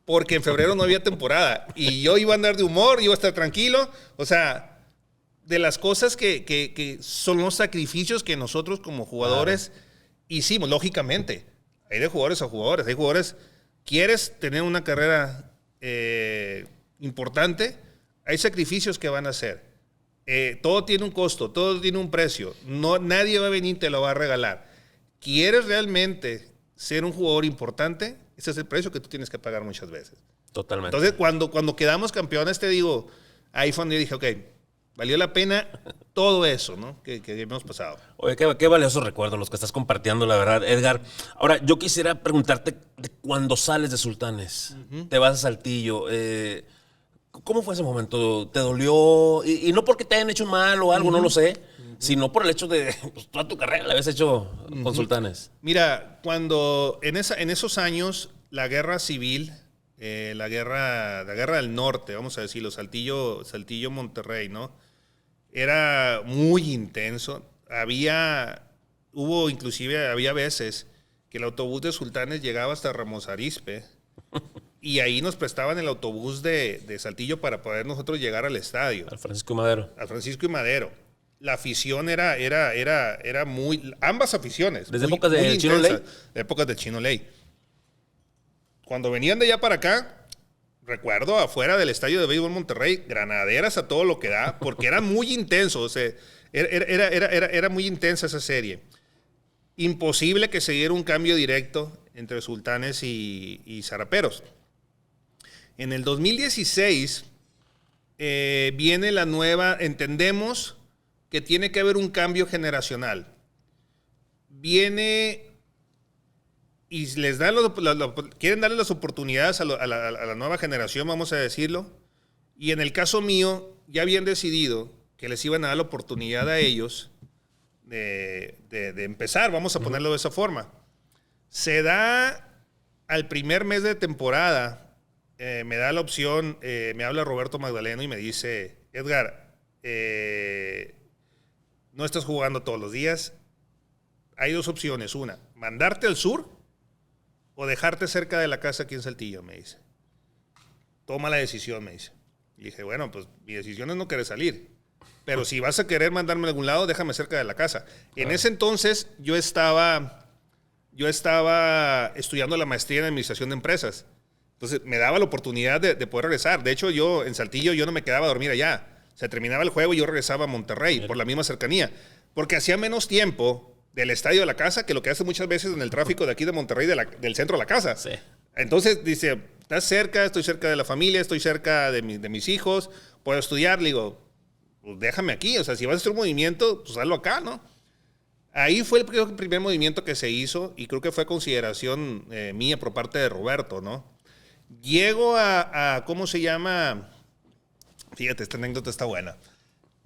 [SPEAKER 1] Porque en febrero no había temporada y yo iba a andar de humor, iba a estar tranquilo. O sea, de las cosas que son los sacrificios que nosotros como jugadores hicimos, lógicamente. Hay de jugadores a jugadores. Hay jugadores, quieres tener una carrera importante, hay sacrificios que van a hacer. Todo tiene un costo, todo tiene un precio. Nadie va a venir y te lo va a regalar. ¿Quieres realmente ser un jugador importante? Ese es el precio que tú tienes que pagar muchas veces.
[SPEAKER 2] Totalmente.
[SPEAKER 1] Entonces, cuando quedamos campeones, te digo, ahí fue donde yo dije, ok, valió la pena todo eso, ¿no? Que hemos pasado.
[SPEAKER 2] Oye, qué valiosos recuerdos los que estás compartiendo, la verdad, Edgar. Ahora, yo quisiera preguntarte de cuando sales de Sultanes, te vas a Saltillo, ¿cómo fue ese momento? ¿Te dolió? Y no porque te hayan hecho mal o algo, no lo sé, sino por el hecho de pues, toda tu carrera la habías hecho con Sultanes.
[SPEAKER 1] Mira, cuando en esos años, la guerra civil, la guerra del norte, vamos a decirlo, Saltillo, Monterrey, ¿no? Era muy intenso. Había veces que el autobús de Sultanes llegaba hasta Ramos Arizpe y ahí nos prestaban el autobús de Saltillo para poder nosotros llegar al estadio.
[SPEAKER 2] Al Francisco y Madero.
[SPEAKER 1] Al Francisco y Madero. La afición era muy... Ambas aficiones.
[SPEAKER 2] ¿Desde épocas de Chino Ley?
[SPEAKER 1] De épocas de Chino Ley. Cuando venían de allá para acá, recuerdo afuera del estadio de béisbol Monterrey, granaderas a todo lo que da, porque era muy intenso. O sea, era muy intensa esa serie. Imposible que se diera un cambio directo entre Sultanes y Zaraperos. En el 2016 viene la nueva, entendemos que tiene que haber un cambio generacional. Viene y les dan quieren darle las oportunidades a la nueva generación, vamos a decirlo. Y en el caso mío, ya habían decidido que les iban a dar la oportunidad a ellos de empezar, vamos a ponerlo de esa forma. Se da al primer mes de temporada, me da la opción, me habla Roberto Magdaleno y me dice, Edgar, no estás jugando todos los días. Hay dos opciones. Una, mandarte al sur o dejarte cerca de la casa aquí en Saltillo, me dice. Toma la decisión, me dice. Y dije, bueno, pues mi decisión es no querer salir. Pero si vas a querer mandarme a algún lado, déjame cerca de la casa. En ese entonces yo estaba estudiando la maestría en administración de empresas. Entonces me daba la oportunidad de poder regresar. De hecho, yo en Saltillo yo no me quedaba a dormir allá. Se terminaba el juego y yo regresaba a Monterrey por la misma cercanía. Porque hacía menos tiempo del estadio a la casa que lo que hace muchas veces en el tráfico de aquí de Monterrey, del centro a la casa.
[SPEAKER 2] Sí.
[SPEAKER 1] Entonces dice, estás cerca, estoy cerca de la familia, estoy cerca de mis hijos, puedo estudiar. Le digo, pues déjame aquí. O sea, si vas a hacer un movimiento, pues hazlo acá, ¿no? Ahí fue el primer movimiento que se hizo y creo que fue consideración mía por parte de Roberto, ¿no? Llego a ¿cómo se llama? Fíjate, esta anécdota está buena.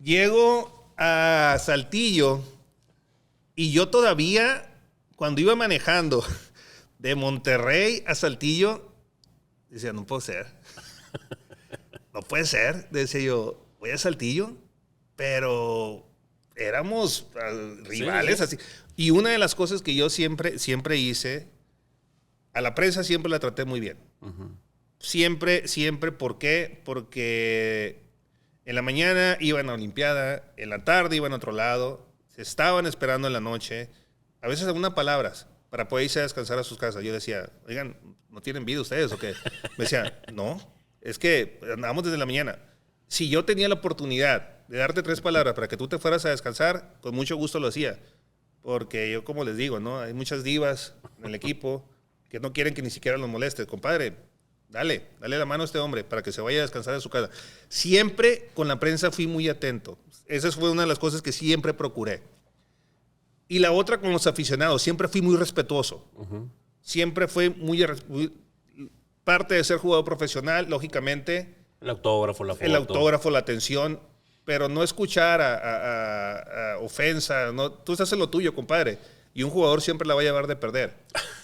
[SPEAKER 1] Llego a Saltillo y yo todavía, cuando iba manejando de Monterrey a Saltillo, decía, no puedo ser. No puede ser. Decía yo, voy a Saltillo, pero éramos rivales, sí, así. Y una de las cosas que yo siempre hice, A la prensa siempre la traté muy bien. Siempre, ¿por qué? Porque en la mañana iban a la Olimpiada, en la tarde iban a otro lado, se estaban esperando en la noche, a veces algunas palabras para poder irse a descansar a sus casas. Yo decía, oigan, ¿no tienen vida ustedes o qué? Me decía, no, es que andamos desde la mañana. Si yo tenía la oportunidad de darte 3 palabras para que tú te fueras a descansar, con mucho gusto lo hacía. Porque yo, como les digo, ¿no? Hay muchas divas en el equipo que no quieren que ni siquiera los molestes. Compadre, dale la mano a este hombre para que se vaya a descansar a su casa. Siempre con la prensa fui muy atento. Esa fue una de las cosas que siempre procuré. Y la otra con los aficionados, siempre fui muy respetuoso. Siempre fue muy parte de ser jugador profesional, lógicamente.
[SPEAKER 2] El autógrafo, la foto.
[SPEAKER 1] El autógrafo, la atención, pero no escuchar a ofensa. No, tú estás en lo tuyo, compadre. Y un jugador siempre la va a llevar de perder.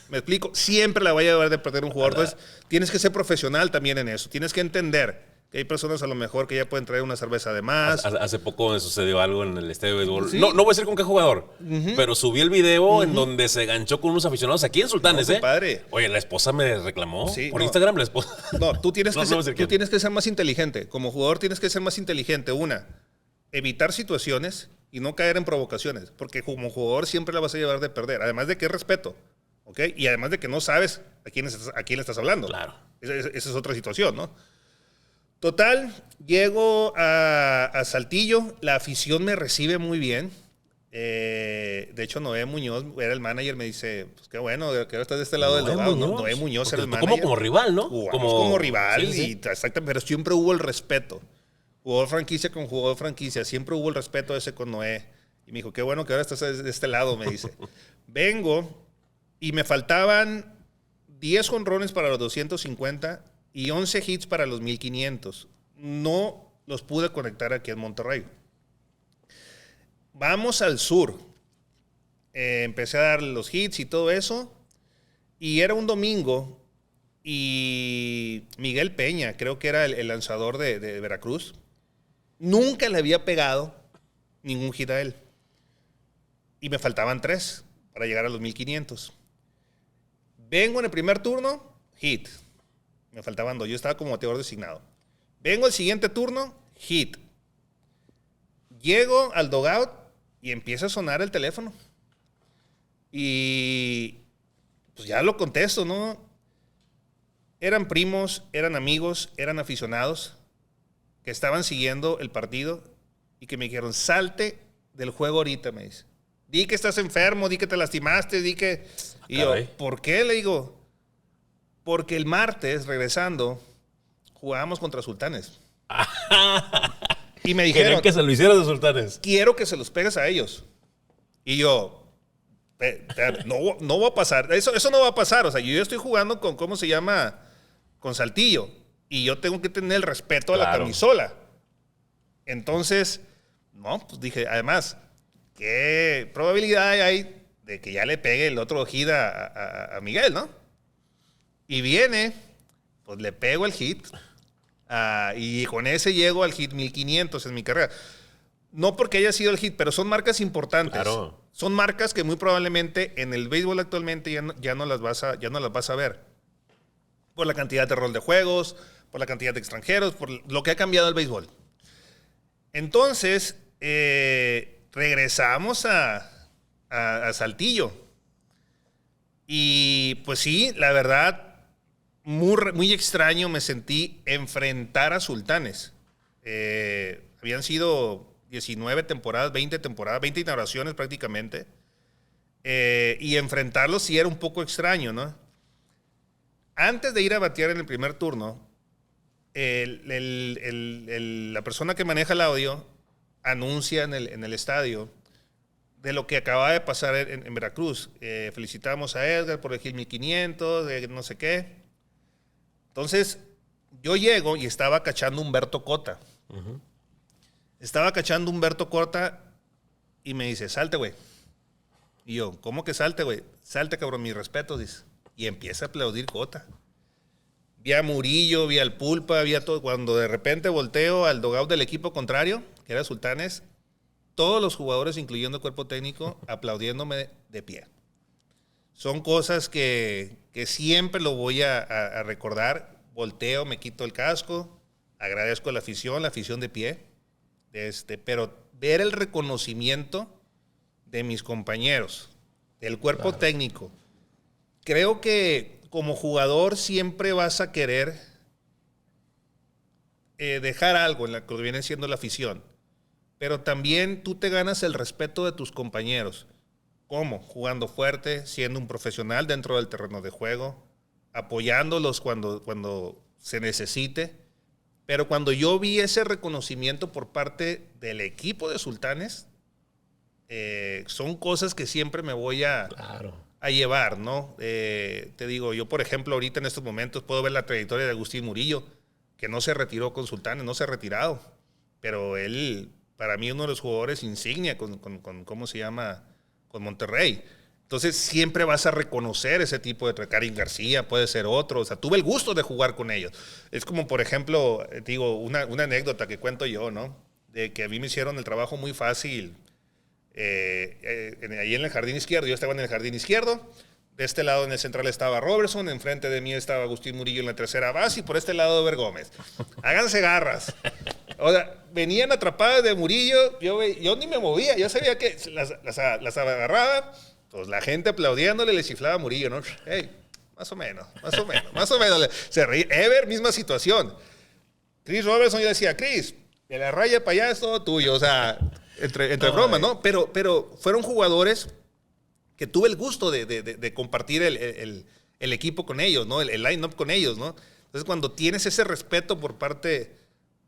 [SPEAKER 1] ¿Me explico? Siempre la va a llevar de perder un jugador. Entonces, tienes que ser profesional también en eso. Tienes que entender que hay personas a lo mejor que ya pueden traer una cerveza de más.
[SPEAKER 2] Hace poco me sucedió algo en el estadio de béisbol.
[SPEAKER 1] ¿Sí?
[SPEAKER 2] No voy a decir con qué jugador, pero subí el video en donde se ganchó con unos aficionados aquí en Sultanes,
[SPEAKER 1] No, compadre.
[SPEAKER 2] Oye, la esposa me reclamó por
[SPEAKER 1] no.
[SPEAKER 2] Instagram, la esposa.
[SPEAKER 1] No, tú tienes
[SPEAKER 2] No,
[SPEAKER 1] tienes que ser más inteligente. Como jugador tienes que ser más inteligente. Una, evitar situaciones y no caer en provocaciones. Porque como jugador siempre la vas a llevar de perder. Además de que es respeto. ¿Ok? Y además de que no sabes a quién le estás hablando.
[SPEAKER 2] Claro.
[SPEAKER 1] Esa es otra situación, ¿no? Total, llego a Saltillo, la afición me recibe muy bien. De hecho, Noé Muñoz era el manager, me dice, pues qué bueno, que ahora estás de este lado del dogado. Noé Muñoz era el manager.
[SPEAKER 2] Como rival, ¿no?
[SPEAKER 1] Jugamos como rival,
[SPEAKER 2] sí.
[SPEAKER 1] Exactamente, pero siempre hubo el respeto. Jugador franquicia con jugador franquicia, siempre hubo el respeto ese con Noé. Y me dijo, qué bueno que ahora estás de este lado, me dice. Vengo y me faltaban 10 jonrones para los 250 y 11 hits para los 1500. No los pude conectar aquí en Monterrey. Vamos al sur. Empecé a dar los hits y todo eso. Y era un domingo. Y Miguel Peña, creo que era el lanzador de Veracruz, nunca le había pegado ningún hit a él. Y me faltaban 3 para llegar a los 1500. Vengo en el primer turno, hit. Me faltaban 2. Yo estaba como bateador designado. Vengo al siguiente turno, hit. Llego al dugout y empieza a sonar el teléfono. Y pues ya lo contesto, ¿no? Eran primos, eran amigos, eran aficionados que estaban siguiendo el partido y que me dijeron, salte del juego ahorita, me dice. Di que estás enfermo, di que te lastimaste, di que... Y yo, ¿por qué? Le digo, porque el martes, regresando, jugábamos contra Sultanes. Y me dijeron...
[SPEAKER 2] Querían que se lo hicieras de Sultanes.
[SPEAKER 1] Quiero que se los pegues a ellos. Y yo, no va a pasar. Eso no va a pasar. O sea, yo estoy jugando con, ¿cómo se llama? Con Saltillo. Y yo tengo que tener el respeto a la camisola. Entonces, no, pues dije, además, ¿qué probabilidad hay de que ya le pegue el otro hit a Miguel, no? Y viene, pues le pego el hit. Y con ese llego al hit 1500 en mi carrera. No porque haya sido el hit, pero son marcas importantes.
[SPEAKER 2] Claro.
[SPEAKER 1] Son marcas que muy probablemente en el béisbol actualmente ya no las vas a ver. Por la cantidad de rol de juegos, por la cantidad de extranjeros, por lo que ha cambiado el béisbol. Entonces, regresamos a Saltillo. Y pues sí, la verdad, muy extraño me sentí enfrentar a Sultanes. Habían sido 19 temporadas, 20 temporadas, 20 inauguraciones prácticamente. Y enfrentarlos sí era un poco extraño, ¿no? Antes de ir a batear en el primer turno, la persona que maneja el audio anuncia en el estadio de lo que acababa de pasar en Veracruz. Felicitamos a Edgar por el hit 1500, de no sé qué. Entonces, yo llego y estaba cachando Humberto Cota. Uh-huh. Estaba cachando Humberto Cota y me dice, salte, güey. Y yo, ¿cómo que salte, güey? Salte, cabrón, mis respetos, dice. Y empieza a aplaudir Cota. Vi a Murillo, vi al Pulpa, vi a todo. Cuando de repente volteo al dugout del equipo contrario, que era Sultanes, todos los jugadores, incluyendo el cuerpo técnico, aplaudiéndome de pie. Son cosas que siempre lo voy a recordar. Volteo, me quito el casco, agradezco a la afición de pie, pero ver el reconocimiento de mis compañeros, del cuerpo técnico. Creo que como jugador siempre vas a querer dejar algo en lo que viene siendo la afición, pero también tú te ganas el respeto de tus compañeros. ¿Cómo? Jugando fuerte, siendo un profesional dentro del terreno de juego, apoyándolos cuando se necesite. Pero cuando yo vi ese reconocimiento por parte del equipo de Sultanes, son cosas que siempre me voy a llevar, ¿no? Te digo, yo por ejemplo ahorita en estos momentos puedo ver la trayectoria de Agustín Murillo, que no se retiró con Sultanes, no se ha retirado, pero él, para mí, uno de los jugadores insignia con ¿cómo se llama? Con Monterrey. Entonces siempre vas a reconocer ese tipo de Karim García, puede ser otro. O sea, tuve el gusto de jugar con ellos. Es como, por ejemplo, digo, una anécdota que cuento yo, ¿no? De que a mí me hicieron el trabajo muy fácil ahí en el jardín izquierdo. Yo estaba en el jardín izquierdo. De este lado en el central estaba Robertson, enfrente de mí estaba Agustín Murillo en la tercera base y por este lado Ever Gómez. Háganse garras. O sea, venían atrapadas de Murillo, yo ni me movía, yo sabía que las agarraba, pues la gente aplaudiéndole le chiflaba a Murillo, ¿no? Hey, más o menos. Se reía. Ever, misma situación. Chris Robertson, yo decía, Chris, de la raya para allá es todo tuyo, o sea, entre bromas, ¿no? Pero fueron jugadores que tuve el gusto de compartir el equipo con ellos, ¿no? El line-up con ellos, ¿no? Entonces, cuando tienes ese respeto por parte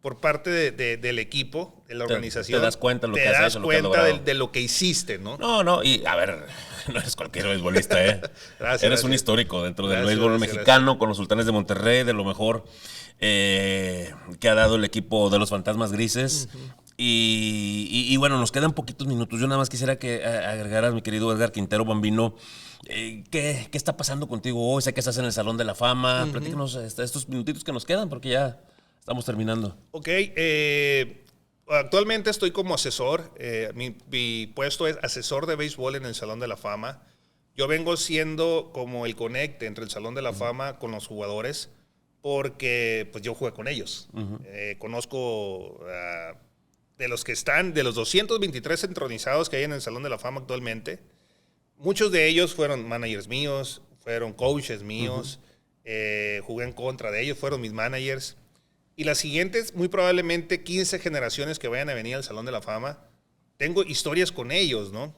[SPEAKER 1] del equipo, de la organización,
[SPEAKER 2] te das cuenta de lo que has hecho,
[SPEAKER 1] de lo que hiciste, ¿no?
[SPEAKER 2] No, y a ver, no eres cualquier beisbolista, ¿eh? Eres un histórico dentro del béisbol mexicano, con los Sultanes de Monterrey, de lo mejor que ha dado el equipo de los Fantasmas Grises. Uh-huh. Y bueno, nos quedan poquitos minutos. Yo nada más quisiera que agregaras, mi querido Edgar Quintero Bambino, ¿qué está pasando contigo hoy? Sé que estás en el Salón de la Fama. Uh-huh. Platícanos estos minutitos que nos quedan, porque ya estamos terminando.
[SPEAKER 1] Ok, actualmente estoy como asesor. Mi puesto es asesor de béisbol en el Salón de la Fama. Yo vengo siendo como el conecte entre el Salón de la Fama con los jugadores, porque pues yo jugué con ellos. Uh-huh. Conozco de los que están, de los 223 entronizados que hay en el Salón de la Fama actualmente, muchos de ellos fueron managers míos, fueron coaches míos, uh-huh. Jugué en contra de ellos, fueron mis managers. Y las siguientes, muy probablemente 15 generaciones que vayan a venir al Salón de la Fama, tengo historias con ellos, ¿no?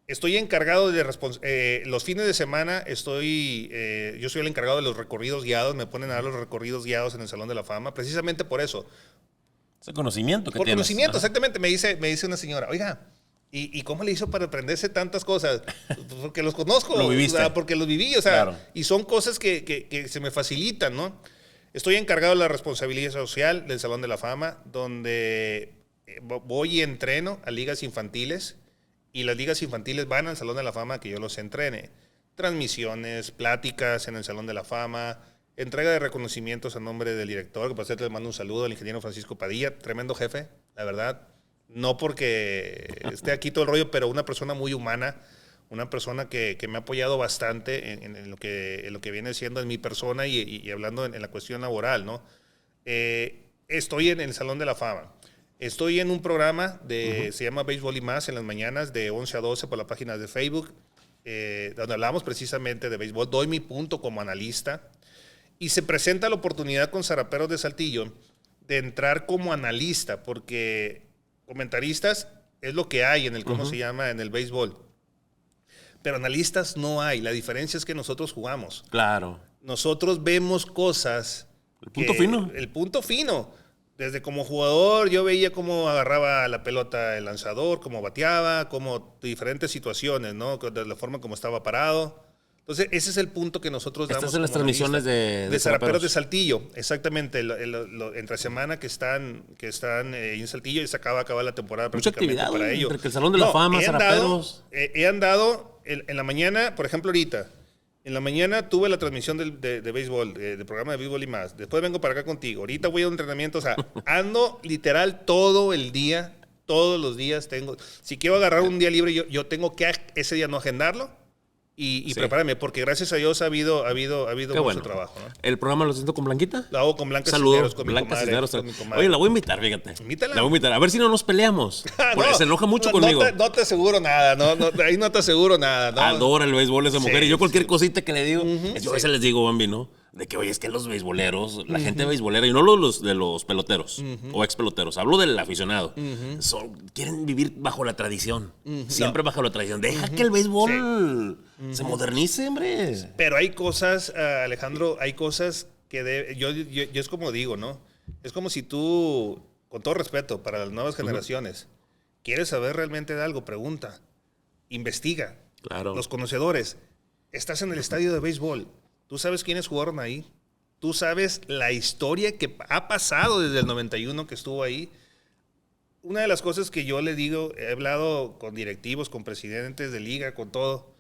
[SPEAKER 1] Estoy encargado de los fines de semana, yo soy el encargado de los recorridos guiados, me ponen a dar los recorridos guiados en el Salón de la Fama, precisamente por eso.
[SPEAKER 2] Ese conocimiento que
[SPEAKER 1] por
[SPEAKER 2] tienes. Por
[SPEAKER 1] conocimiento, ajá. Exactamente. Me dice una señora, oiga, ¿y cómo le hizo para aprenderse tantas cosas? Porque los conozco.
[SPEAKER 2] Lo viviste.
[SPEAKER 1] O sea, porque los viví, o sea,
[SPEAKER 2] claro.
[SPEAKER 1] Y son cosas que se me facilitan, ¿no? Estoy encargado de la responsabilidad social del Salón de la Fama, donde voy y entreno a ligas infantiles, y las ligas infantiles van al Salón de la Fama que yo los entrene. Transmisiones, pláticas en el Salón de la Fama, entrega de reconocimientos a nombre del director, que por cierto le mando un saludo al ingeniero Francisco Padilla, tremendo jefe, la verdad. No porque esté aquí todo el rollo, pero una persona muy humana, una persona que me ha apoyado bastante en lo que viene siendo en mi persona y hablando en la cuestión laboral, ¿no? Estoy en el Salón de la Fama. Estoy en un programa uh-huh. Se llama Béisbol y Más en las mañanas de 11 a 12 por la página de Facebook, donde hablamos precisamente de béisbol. Doy mi punto como analista. Y se presenta la oportunidad con Zaraperos de Saltillo de entrar como analista, porque comentaristas es lo que hay en el, ¿cómo uh-huh. se llama? En el béisbol. Pero analistas no hay. La diferencia es que nosotros jugamos.
[SPEAKER 2] Claro.
[SPEAKER 1] Nosotros vemos cosas.
[SPEAKER 2] El punto fino.
[SPEAKER 1] El punto fino. Desde como jugador yo veía cómo agarraba la pelota el lanzador, cómo bateaba, cómo diferentes situaciones, ¿no? De la forma como estaba parado. Entonces, ese es el punto que nosotros damos.
[SPEAKER 2] Estas son las transmisiones de
[SPEAKER 1] Zaraperos de Saltillo, exactamente. Entre semana que están en Saltillo y se acaba la temporada.
[SPEAKER 2] Mucha actividad
[SPEAKER 1] para ello.
[SPEAKER 2] Entre el Salón de la Fama, Zaraperos.
[SPEAKER 1] He andado en la mañana, por ejemplo, ahorita. En la mañana tuve la transmisión de béisbol, del programa de béisbol y más. Después vengo para acá contigo. Ahorita voy a un entrenamiento. O sea, ando literal todo el día, todos los días tengo. Si quiero agarrar un día libre, yo tengo que ese día no agendarlo. Y
[SPEAKER 2] Sí.
[SPEAKER 1] prepárame, porque gracias a Dios ha habido
[SPEAKER 2] Qué
[SPEAKER 1] mucho
[SPEAKER 2] bueno.
[SPEAKER 1] trabajo, ¿no?
[SPEAKER 2] ¿El programa lo siento con Blanquita?
[SPEAKER 1] Lo hago con Blanca
[SPEAKER 2] Saludos,
[SPEAKER 1] Cisneros, con mi
[SPEAKER 2] Blanca
[SPEAKER 1] comadre.
[SPEAKER 2] Cisneros.
[SPEAKER 1] Con mi comadre.
[SPEAKER 2] Oye, la voy a invitar, fíjate.
[SPEAKER 1] Invítala.
[SPEAKER 2] La voy a invitar. A ver si no nos peleamos. Porque
[SPEAKER 1] No,
[SPEAKER 2] se enoja mucho
[SPEAKER 1] no,
[SPEAKER 2] conmigo.
[SPEAKER 1] No te aseguro nada, ahí no te aseguro nada. ¿no?
[SPEAKER 2] Adora el béisbol esa mujer.
[SPEAKER 1] Sí,
[SPEAKER 2] Y yo cualquier
[SPEAKER 1] sí.
[SPEAKER 2] cosita que le digo, yo a veces les digo, Bambi, ¿no? De que, oye, es que los beisboleros, la gente beisbolera, y no los de los peloteros o ex peloteros, hablo del aficionado, quieren vivir bajo la tradición. Siempre bajo la tradición. Deja que el béisbol se modernice, hombre.
[SPEAKER 1] Pero hay cosas, Alejandro, hay cosas que yo es como digo, ¿no? Es como si tú, con todo respeto para las nuevas generaciones, quieres saber realmente de algo, pregunta, investiga.
[SPEAKER 2] Claro.
[SPEAKER 1] Los conocedores, estás en el estadio de béisbol, tú sabes quiénes jugaron ahí, tú sabes la historia que ha pasado desde el 91 que estuvo ahí. Una de las cosas que yo le digo, he hablado con directivos, con presidentes de liga, con todo,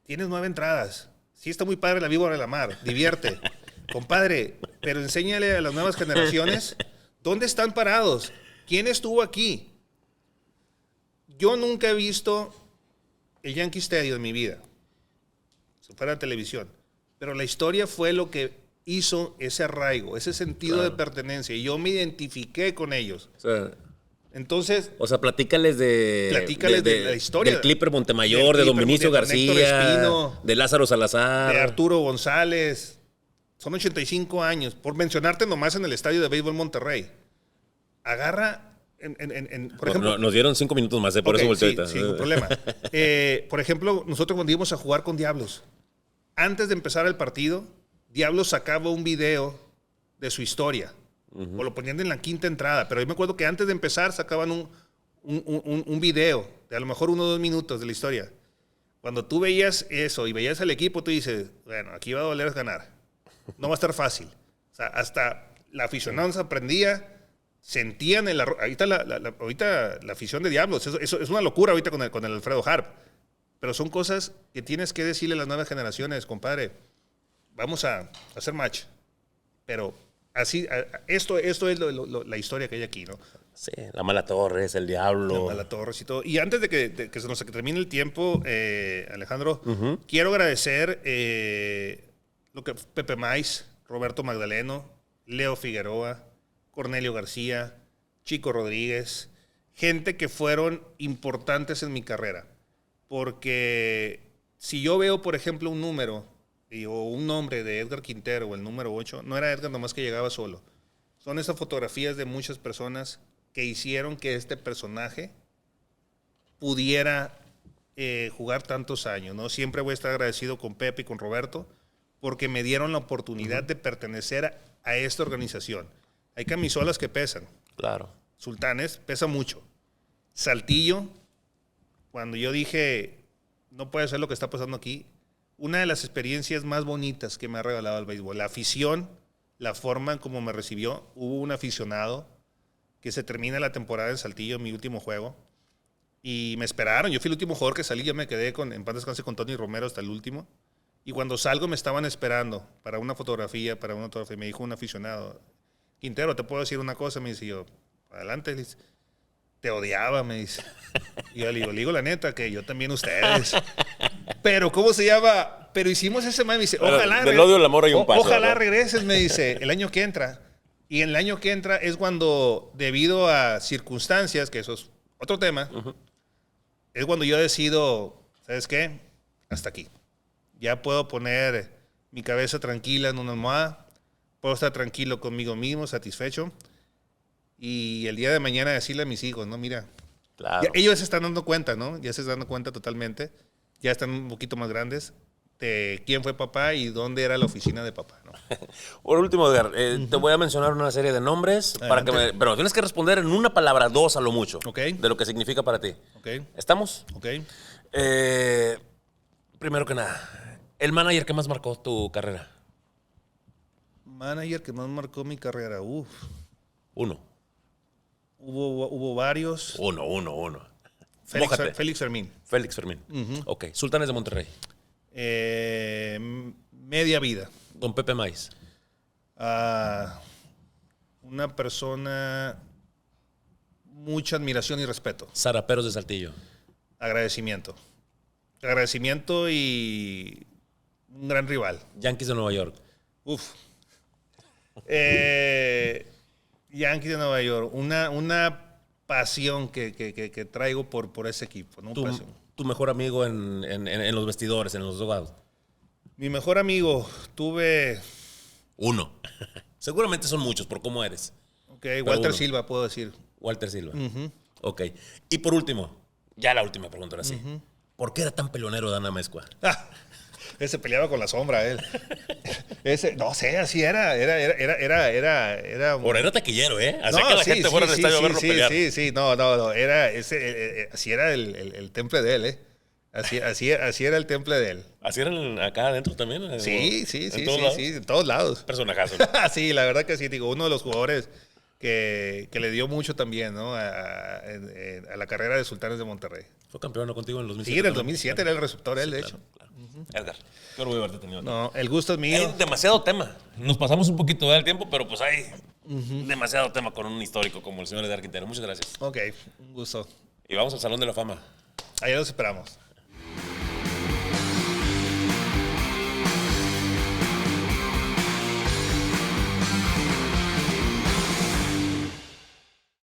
[SPEAKER 1] tienes 9 entradas. Sí, está muy padre la víbora de la mar, divierte. Compadre, pero enséñale a las nuevas generaciones dónde están parados, quién estuvo aquí. Yo nunca he visto el Yankee Stadium en mi vida, si fuera televisión, pero la historia fue lo que hizo ese arraigo, ese sentido de pertenencia, y yo me identifiqué con ellos. Entonces,
[SPEAKER 2] Platícales de
[SPEAKER 1] la historia.
[SPEAKER 2] Del Clipper Montemayor, de Don Vinicio
[SPEAKER 1] de Héctor
[SPEAKER 2] García,
[SPEAKER 1] Espino,
[SPEAKER 2] de Lázaro Salazar.
[SPEAKER 1] de Arturo González. Son 85 años. Por mencionarte nomás en el estadio de béisbol Monterrey. Agarra, por ejemplo...
[SPEAKER 2] Nos dieron 5 minutos más, por eso volteé ahorita.
[SPEAKER 1] Sí, sin problema. Por ejemplo, nosotros cuando íbamos a jugar con Diablos, antes de empezar el partido, Diablos sacaba un video de su historia. O lo ponían en la quinta entrada. Pero yo me acuerdo que antes de empezar sacaban un video de a lo mejor 1 o 2 minutos de la historia. Cuando tú veías eso y veías al equipo, tú dices, bueno, aquí va a doler ganar. No va a estar fácil. O sea, hasta la aficionada se aprendía, sentían ahorita la afición de Diablos. Eso es una locura ahorita con el Alfredo Harp. Pero son cosas que tienes que decirle a las nuevas generaciones, compadre, vamos a hacer match. Pero así, esto es la historia que hay aquí, ¿no?
[SPEAKER 2] Sí, la Mala Torres, el Diablo.
[SPEAKER 1] La Mala Torres y todo. Y antes de que se nos termine el tiempo, Alejandro, quiero agradecer lo que Pepe Maiz, Roberto Magdaleno, Leo Figueroa, Cornelio García, Chico Rodríguez, gente que fueron importantes en mi carrera. Porque si yo veo, por ejemplo, un número o un nombre de Edgar Quintero o el número 8, no era Edgar nomás que llegaba solo. Son esas fotografías de muchas personas que hicieron que este personaje pudiera jugar tantos años, ¿no? Siempre voy a estar agradecido con Pepe y con Roberto porque me dieron la oportunidad de pertenecer a esta organización. Hay camisolas que pesan.
[SPEAKER 2] Claro.
[SPEAKER 1] Sultanes pesa mucho. Saltillo, cuando yo dije, no puede ser lo que está pasando aquí, una de las experiencias más bonitas que me ha regalado el béisbol, la afición, la forma en cómo me recibió. Hubo un aficionado que se termina la temporada en Saltillo, mi último juego, y me esperaron. Yo fui el último jugador que salí, yo me quedé en paz descanse con Tony Romero hasta el último. Y cuando salgo me estaban esperando para una fotografía, me dijo un aficionado, Quintero, ¿te puedo decir una cosa? Me dice yo, adelante, dice, te odiaba, me dice. Y yo le digo la neta, que yo también ustedes. Pero, ¿cómo se llama? Pero hicimos ese man, me dice, ojalá.
[SPEAKER 2] Del odio al amor hay un paso.
[SPEAKER 1] Ojalá
[SPEAKER 2] ¿no?
[SPEAKER 1] regreses, me dice, el año que entra. Y en el año que entra es cuando, debido a circunstancias, que eso es otro tema, es cuando yo decido, ¿sabes qué? Hasta aquí. Ya puedo poner mi cabeza tranquila en una almohada, puedo estar tranquilo conmigo mismo, satisfecho. Y el día de mañana decirle a mis hijos, no, mira,
[SPEAKER 2] Claro.
[SPEAKER 1] ellos se están dando cuenta, ¿no? Ya se están dando cuenta totalmente. Ya están un poquito más grandes de quién fue papá y dónde era la oficina de papá, ¿no?
[SPEAKER 2] Por último, Edgar, te voy a mencionar una serie de nombres, pero tienes que responder en una palabra, 2 a lo mucho,
[SPEAKER 1] Ok.
[SPEAKER 2] de lo que significa para ti.
[SPEAKER 1] ¿Ok?
[SPEAKER 2] ¿Estamos?
[SPEAKER 1] ¿Ok?
[SPEAKER 2] Primero que nada, el manager que más marcó tu carrera.
[SPEAKER 1] Manager que más marcó mi carrera. Uf.
[SPEAKER 2] Uno.
[SPEAKER 1] Hubo varios.
[SPEAKER 2] Uno.
[SPEAKER 1] Félix Fermín.
[SPEAKER 2] Félix Fermín. Ok. Sultanes de Monterrey.
[SPEAKER 1] Media vida.
[SPEAKER 2] Don Pepe Maiz.
[SPEAKER 1] Una persona, mucha admiración y respeto.
[SPEAKER 2] Zaraperos de Saltillo.
[SPEAKER 1] Agradecimiento. agradecimiento y un gran rival.
[SPEAKER 2] Yankees de Nueva York.
[SPEAKER 1] Uf. Yankees de Nueva York. Una pasión que traigo por ese equipo, ¿no?
[SPEAKER 2] Tu mejor amigo en los vestidores, en los dugout.
[SPEAKER 1] Mi mejor amigo, tuve...
[SPEAKER 2] Uno. Seguramente son muchos por cómo eres.
[SPEAKER 1] Ok, Walter Silva, puedo decir.
[SPEAKER 2] Walter Silva. Ok. Y por último, ya la última pregunta ahora sí. ¿Por qué era tan pelonero Dan Amezcua?
[SPEAKER 1] Ese peleaba con la sombra, él. No sé, así era.
[SPEAKER 2] Ahora era taquillero, ¿eh? Hacía
[SPEAKER 1] No,
[SPEAKER 2] que la
[SPEAKER 1] sí,
[SPEAKER 2] gente fuera al estadio a verlo pelear.
[SPEAKER 1] Sí, no. Así era el temple de él, ¿eh? Así era el temple de él.
[SPEAKER 2] ¿Así eran acá adentro también?
[SPEAKER 1] Sí, en todos lados.
[SPEAKER 2] Personajazo.
[SPEAKER 1] Sí, la verdad que sí. Digo, uno de los jugadores que le dio mucho también, ¿no? A la carrera de Sultanes de Monterrey.
[SPEAKER 2] ¿Fue campeón ¿no? contigo en el 2007?
[SPEAKER 1] Sí, en el 2007 era el receptor él, de hecho.
[SPEAKER 2] Claro. Edgar, qué orgullo haberte tenido aquí.
[SPEAKER 1] No, el gusto es mío.
[SPEAKER 2] Hay demasiado tema. Nos pasamos un poquito del tiempo, pero pues hay demasiado tema con un histórico como el señor Edgar Quintero. Muchas gracias.
[SPEAKER 1] Ok, un gusto.
[SPEAKER 2] Y vamos al Salón de la Fama.
[SPEAKER 1] Allá los esperamos.